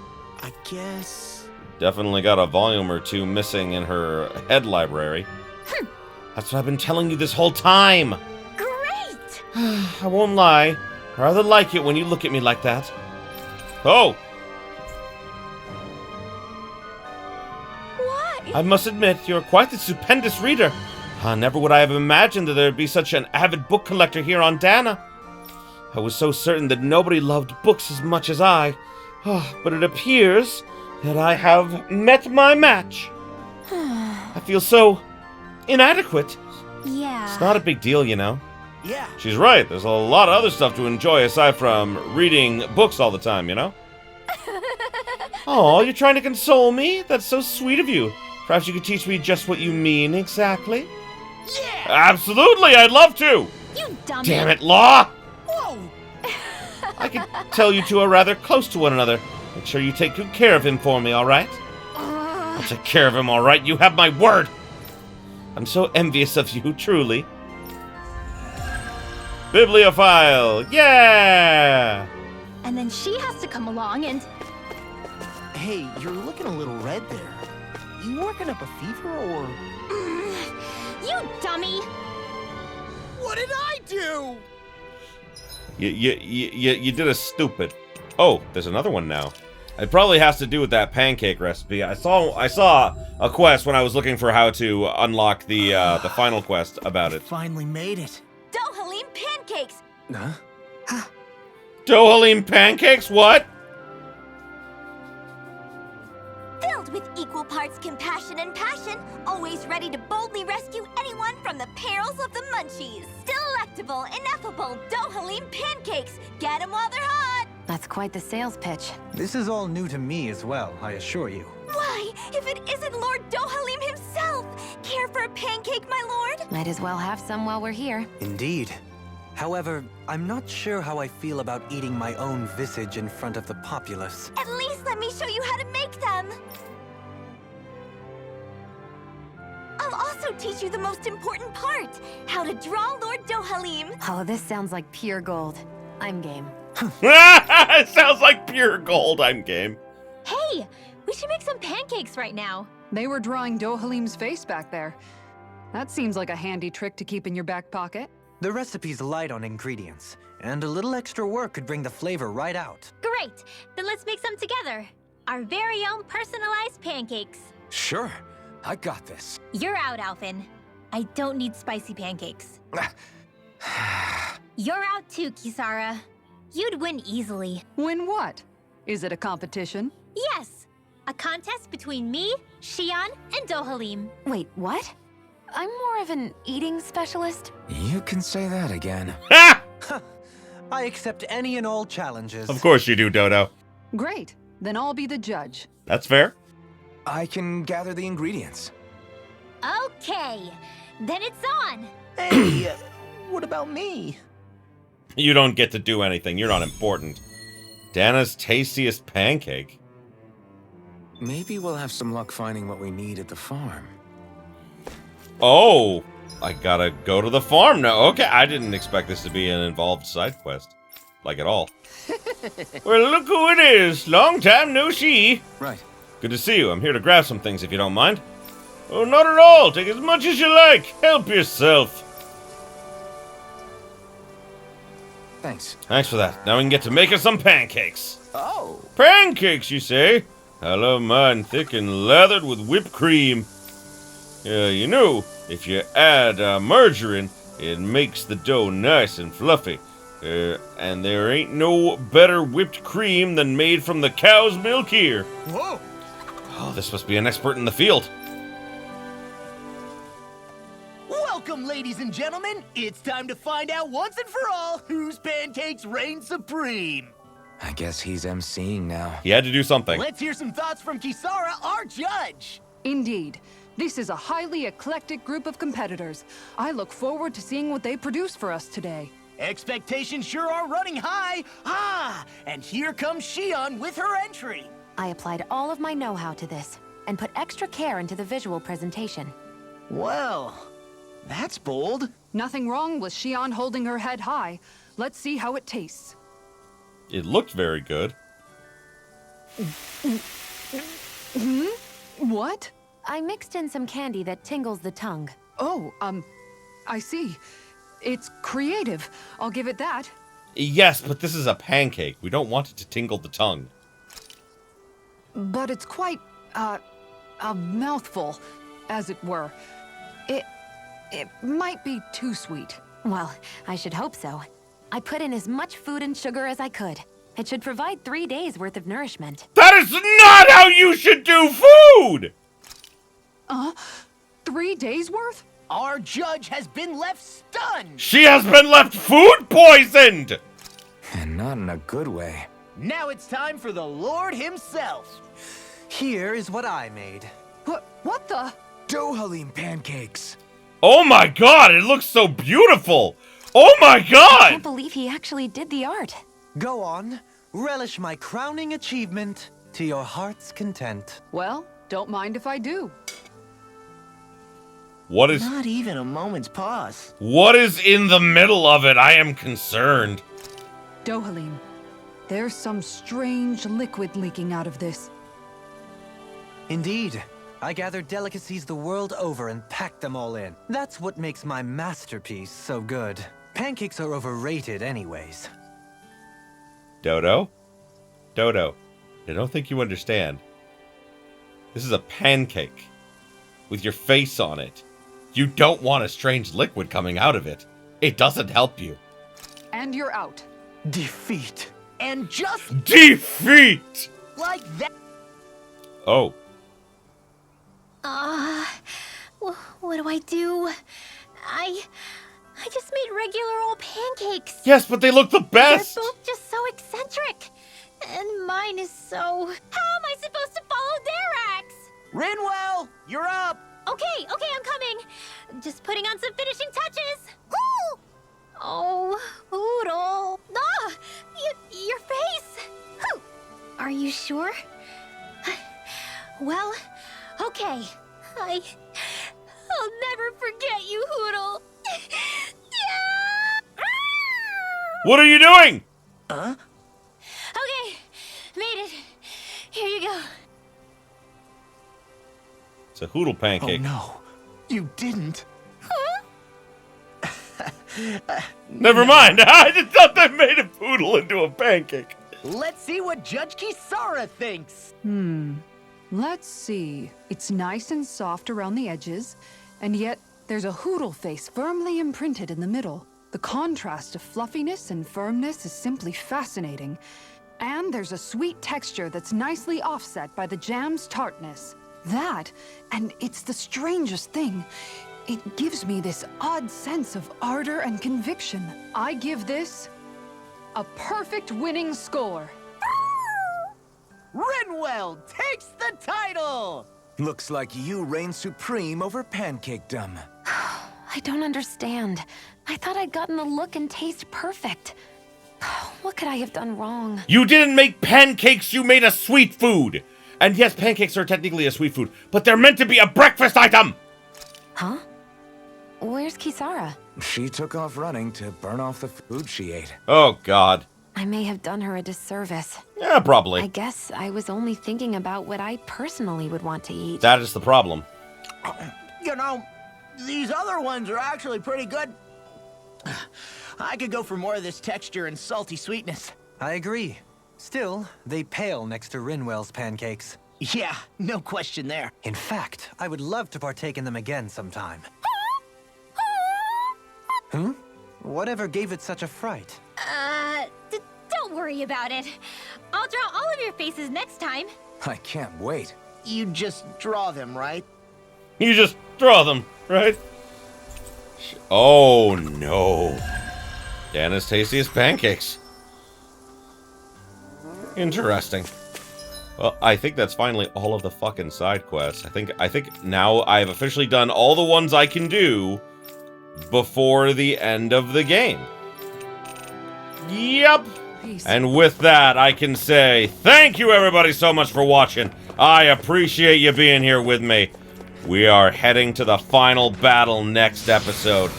Speaker 4: I guess...
Speaker 1: Definitely got a volume or two missing in her head library. That's what I've been telling you this whole time.
Speaker 3: Great!
Speaker 1: I won't lie. I rather like it when you look at me like that. Oh!
Speaker 3: What?
Speaker 1: I must admit, you're quite the stupendous reader. Never would I have imagined that there would be such an avid book collector here on Dana. I was so certain that nobody loved books as much as I. But it appears that I have met my match. I feel so inadequate.
Speaker 5: Yeah.
Speaker 1: It's not a big deal, you know.
Speaker 4: Yeah.
Speaker 1: She's right. There's a lot of other stuff to enjoy aside from reading books all the time, you know? Oh, you're trying to console me? That's so sweet of you. Perhaps you could teach me just what you mean exactly?
Speaker 4: Yeah!
Speaker 1: Absolutely, I'd love to!
Speaker 5: You dummy.
Speaker 1: Damn it, Law!
Speaker 4: Whoa!
Speaker 1: I can tell you two are rather close to one another. Make sure you take good care of him for me, alright? I'll take care of him, alright? You have my word! I'm so envious of you, truly. Bibliophile! Yeah!
Speaker 5: And then she has to come along and...
Speaker 4: Hey, you're looking a little red there. You working up a fever or...
Speaker 5: You dummy!
Speaker 4: What did I do?
Speaker 1: You did a stupid. Oh, there's another one now. It probably has to do with that pancake recipe. I saw a quest when I was looking for how to unlock the final quest about it.
Speaker 4: Finally made it.
Speaker 3: Dohalim pancakes!
Speaker 2: Huh?
Speaker 1: Dohalim pancakes? What?
Speaker 3: Filled with equal parts compassion and passion, always ready to boldly rescue anyone from the perils of the munchies. Delectable, ineffable Dohalim pancakes! Get 'em while they're hot! That's quite the sales pitch.
Speaker 7: This is all new to me as well, I assure you.
Speaker 3: Why, if it isn't Lord Dohalim himself! Care for a pancake, my lord? Might as well have some while we're here.
Speaker 7: Indeed. However, I'm not sure how I feel about eating my own visage in front of the populace.
Speaker 3: At least let me show you how to make them! I'll also teach you the most important part, how to draw Lord Dohalim. Oh, this sounds like pure gold. I'm game.
Speaker 1: It sounds like pure gold. I'm game.
Speaker 5: Hey! We should make some pancakes right now.
Speaker 8: They were drawing Dohalim's face back there. That seems like a handy trick to keep in your back pocket.
Speaker 7: The recipe's light on ingredients, and a little extra work could bring the flavor right out.
Speaker 5: Great! Then let's make some together. Our very own personalized pancakes.
Speaker 2: Sure. I got this.
Speaker 5: You're out, Alphen. I don't need spicy pancakes. You're out too, Kisara. You'd win easily.
Speaker 8: Win what? Is it a competition?
Speaker 5: Yes! A contest between me, Shion, and Dohalim.
Speaker 3: Wait, what? I'm more of an eating specialist.
Speaker 2: You can say that again.
Speaker 1: Ha!
Speaker 7: I accept any and all challenges.
Speaker 1: Of course you do, Dodo.
Speaker 8: Great. Then I'll be the judge.
Speaker 1: That's fair.
Speaker 2: I can gather the ingredients.
Speaker 5: Okay, then it's on.
Speaker 4: Hey, what about me?
Speaker 1: You don't get to do anything. You're not important. Dana's tastiest pancake.
Speaker 2: Maybe we'll have some luck finding what we need at the farm.
Speaker 1: Oh, I gotta go to the farm now. Okay, I didn't expect this to be an involved side quest. Like at all. Well, look who it is. Long time no see.
Speaker 2: Right.
Speaker 1: Good to see you. I'm here to grab some things if you don't mind. Oh, not at all. Take as much as you like. Help yourself.
Speaker 2: Thanks.
Speaker 1: Thanks for that. Now we can get to making some pancakes.
Speaker 4: Oh.
Speaker 1: Pancakes, you say? I love mine thick and lathered with whipped cream. You know, if you add margarine, it makes the dough nice and fluffy. And there ain't no better whipped cream than made from the cow's milk here.
Speaker 4: Whoa.
Speaker 1: Oh, this must be an expert in the field.
Speaker 4: Welcome, ladies and gentlemen. It's time to find out once and for all whose pancakes reign supreme.
Speaker 2: I guess he's emceeing now.
Speaker 1: He had to do something.
Speaker 4: Let's hear some thoughts from Kisara, our judge.
Speaker 8: Indeed. This is a highly eclectic group of competitors. I look forward to seeing what they produce for us today.
Speaker 4: Expectations sure are running high. And here comes Shion with her entry.
Speaker 3: I applied all of my know-how to this, and put extra care into the visual presentation.
Speaker 4: Well, that's bold.
Speaker 8: Nothing wrong with Shion holding her head high. Let's see how it tastes.
Speaker 1: It looked very good.
Speaker 8: What?
Speaker 3: I mixed in some candy that tingles the tongue.
Speaker 8: Oh, I see. It's creative. I'll give it that.
Speaker 1: Yes, but this is a pancake. We don't want it to tingle the tongue.
Speaker 8: But it's quite, a mouthful, as it were. It might be too sweet.
Speaker 3: Well, I should hope so. I put in as much food and sugar as I could. It should provide 3 days worth of nourishment.
Speaker 1: That is not how you should do food!
Speaker 8: 3 days worth?
Speaker 4: Our judge has been left stunned.
Speaker 1: She has been left food poisoned!
Speaker 2: And not in a good way.
Speaker 4: Now it's time for the Lord himself.
Speaker 7: Here is what I made.
Speaker 8: What the?
Speaker 2: Dohalim pancakes!
Speaker 1: Oh my god, it looks so beautiful! Oh my
Speaker 3: I
Speaker 1: god!
Speaker 3: can't believe he actually did the art.
Speaker 7: Go on, relish my crowning achievement to your heart's content.
Speaker 8: Well, don't mind if I do.
Speaker 1: What is
Speaker 4: Not even a moment's pause.
Speaker 1: in the middle of it? I am concerned.
Speaker 8: Dohalim, there's some strange liquid leaking out of this.
Speaker 7: Indeed. I gathered delicacies the world over and packed them all in. That's what makes my masterpiece so good. Pancakes are overrated anyways.
Speaker 1: Dodo? Dodo, I don't think you understand. This is a pancake with your face on it. You don't want a strange liquid coming out of it. It doesn't help you.
Speaker 8: And you're out.
Speaker 7: Defeat.
Speaker 4: And just
Speaker 1: Defeat!
Speaker 4: like that.
Speaker 1: Oh.
Speaker 5: What do I do? I just made regular old pancakes.
Speaker 1: Yes, but they look the best!
Speaker 5: They're both just so eccentric. And mine is so... How am I supposed to follow their axe?
Speaker 4: Rinwell, you're up.
Speaker 5: Okay, I'm coming. Just putting on some finishing touches. Woo! Oh, Oodle. Your face. Whew. Are you sure? Well, okay. I'll never forget you, Hoodle. Yeah!
Speaker 1: What are you doing?
Speaker 5: Okay, made it. Here you go.
Speaker 1: It's a hoodle pancake.
Speaker 6: Oh no, you didn't.
Speaker 1: Never mind. I just thought they made a poodle into a pancake.
Speaker 4: Let's see what Judge Kisara thinks.
Speaker 8: Let's see. It's nice and soft around the edges, and yet there's a hoodle face firmly imprinted in the middle. The contrast of fluffiness and firmness is simply fascinating. And there's a sweet texture that's nicely offset by the jam's tartness. That, and it's the strangest thing, it gives me this odd sense of ardor and conviction. I give this a perfect winning score.
Speaker 4: Rinwell takes the title.
Speaker 2: Looks like you reign supreme over pancakedom.
Speaker 3: I don't understand. I thought I'd gotten the look and taste perfect. What could I have done wrong?
Speaker 1: You didn't make pancakes, you made a sweet food. And yes, pancakes are technically a sweet food, but they're meant to be a breakfast item.
Speaker 3: Huh? Where's Kisara?
Speaker 2: She took off running to burn off the food she ate.
Speaker 1: Oh, God.
Speaker 3: I may have done her a disservice.
Speaker 1: Yeah, probably.
Speaker 3: I guess I was only thinking about what I personally would want to eat.
Speaker 1: That is the problem.
Speaker 4: You know, these other ones are actually pretty good. I could go for more of this texture and salty sweetness.
Speaker 7: I agree. Still, they pale next to Rinwell's pancakes.
Speaker 4: Yeah, no question there.
Speaker 7: In fact, I would love to partake in them again sometime. Whatever gave it such a fright?
Speaker 5: Don't worry about it. I'll draw all of your faces next time.
Speaker 2: I can't wait.
Speaker 4: You just draw them, right?
Speaker 1: You just draw them, right? Oh, no. Dana's tastiest pancakes. Interesting. Well, I think that's finally all of the fucking side quests. I think now I've officially done all the ones I can do before the end of the game. Yep.
Speaker 8: Peace.
Speaker 1: And with that, I can say thank you everybody so much for watching. I appreciate you being here with me. We are heading to the final battle next episode.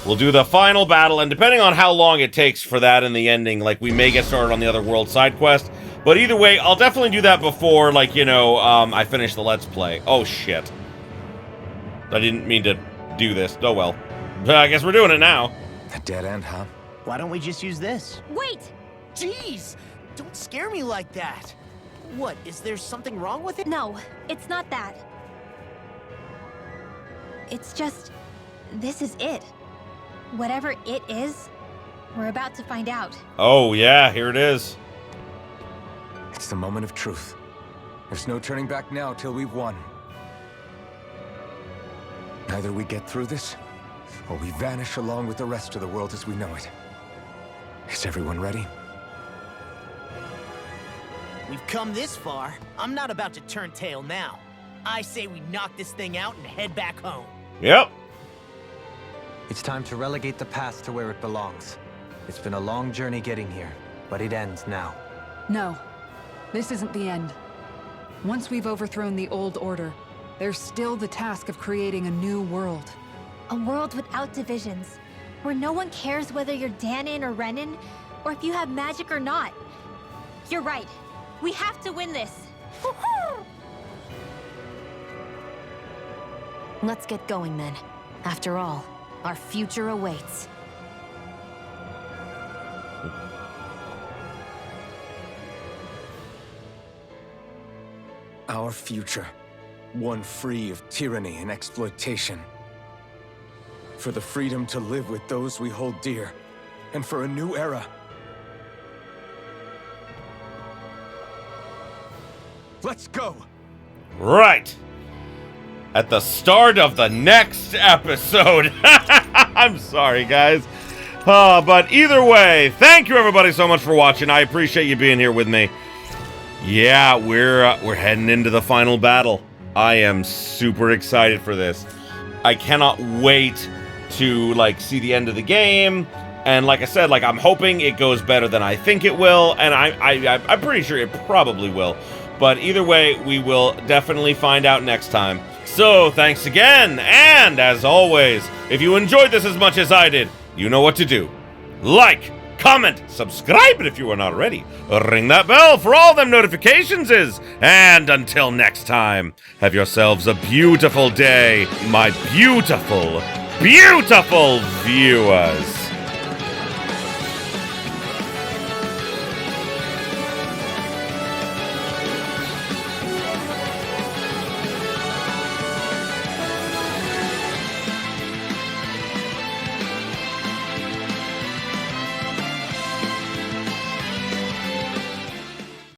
Speaker 1: We'll do the final battle, and depending on how long it takes for that in the ending, like, we may get started on the other world side quest. But either way, I'll definitely do that before, like, you know, I finish the Let's Play. Oh, shit. I didn't mean to do this. Oh, well. I guess we're doing it now.
Speaker 2: A dead end, huh?
Speaker 4: Why don't we just use this?
Speaker 5: Wait!
Speaker 4: Jeez! Don't scare me like that! What, is there something wrong with it?
Speaker 5: No, it's not that. It's just, this is it. Whatever it is, we're about to find out.
Speaker 1: Oh, yeah, here it is.
Speaker 2: It's the moment of truth. There's no turning back now till we've won. Either we get through this, or we vanish along with the rest of the world as we know it. Is everyone ready?
Speaker 4: We've come this far. I'm not about to turn tail now. I say we knock this thing out and head back home.
Speaker 1: Yep.
Speaker 7: It's time to relegate the past to where it belongs. It's been a long journey getting here, but it ends now.
Speaker 8: No, this isn't the end. Once we've overthrown the old order, there's still the task of creating a new world.
Speaker 5: A world without divisions, where no one cares whether you're Danon or Renan, or if you have magic or not. You're right. We have to win this.
Speaker 3: Let's get going then. After all, our future awaits.
Speaker 2: Our future. One free of tyranny and exploitation. For the freedom to live with those we hold dear. And for a new era. Let's go!
Speaker 1: Right. At the start of the next episode. I'm sorry, guys. But either way, thank you everybody so much for watching. I appreciate you being here with me. Yeah, we're heading into the final battle. I am super excited for this. I cannot wait to, like, see the end of the game. And like I said, like, I'm hoping it goes better than I think it will. And I'm pretty sure it probably will. But either way, we will definitely find out next time. So, thanks again, and as always, if you enjoyed this as much as I did, you know what to do. Like, comment, subscribe if you are not already. Ring that bell for all them notifications is. And until next time, have yourselves a beautiful day, my beautiful, beautiful viewers.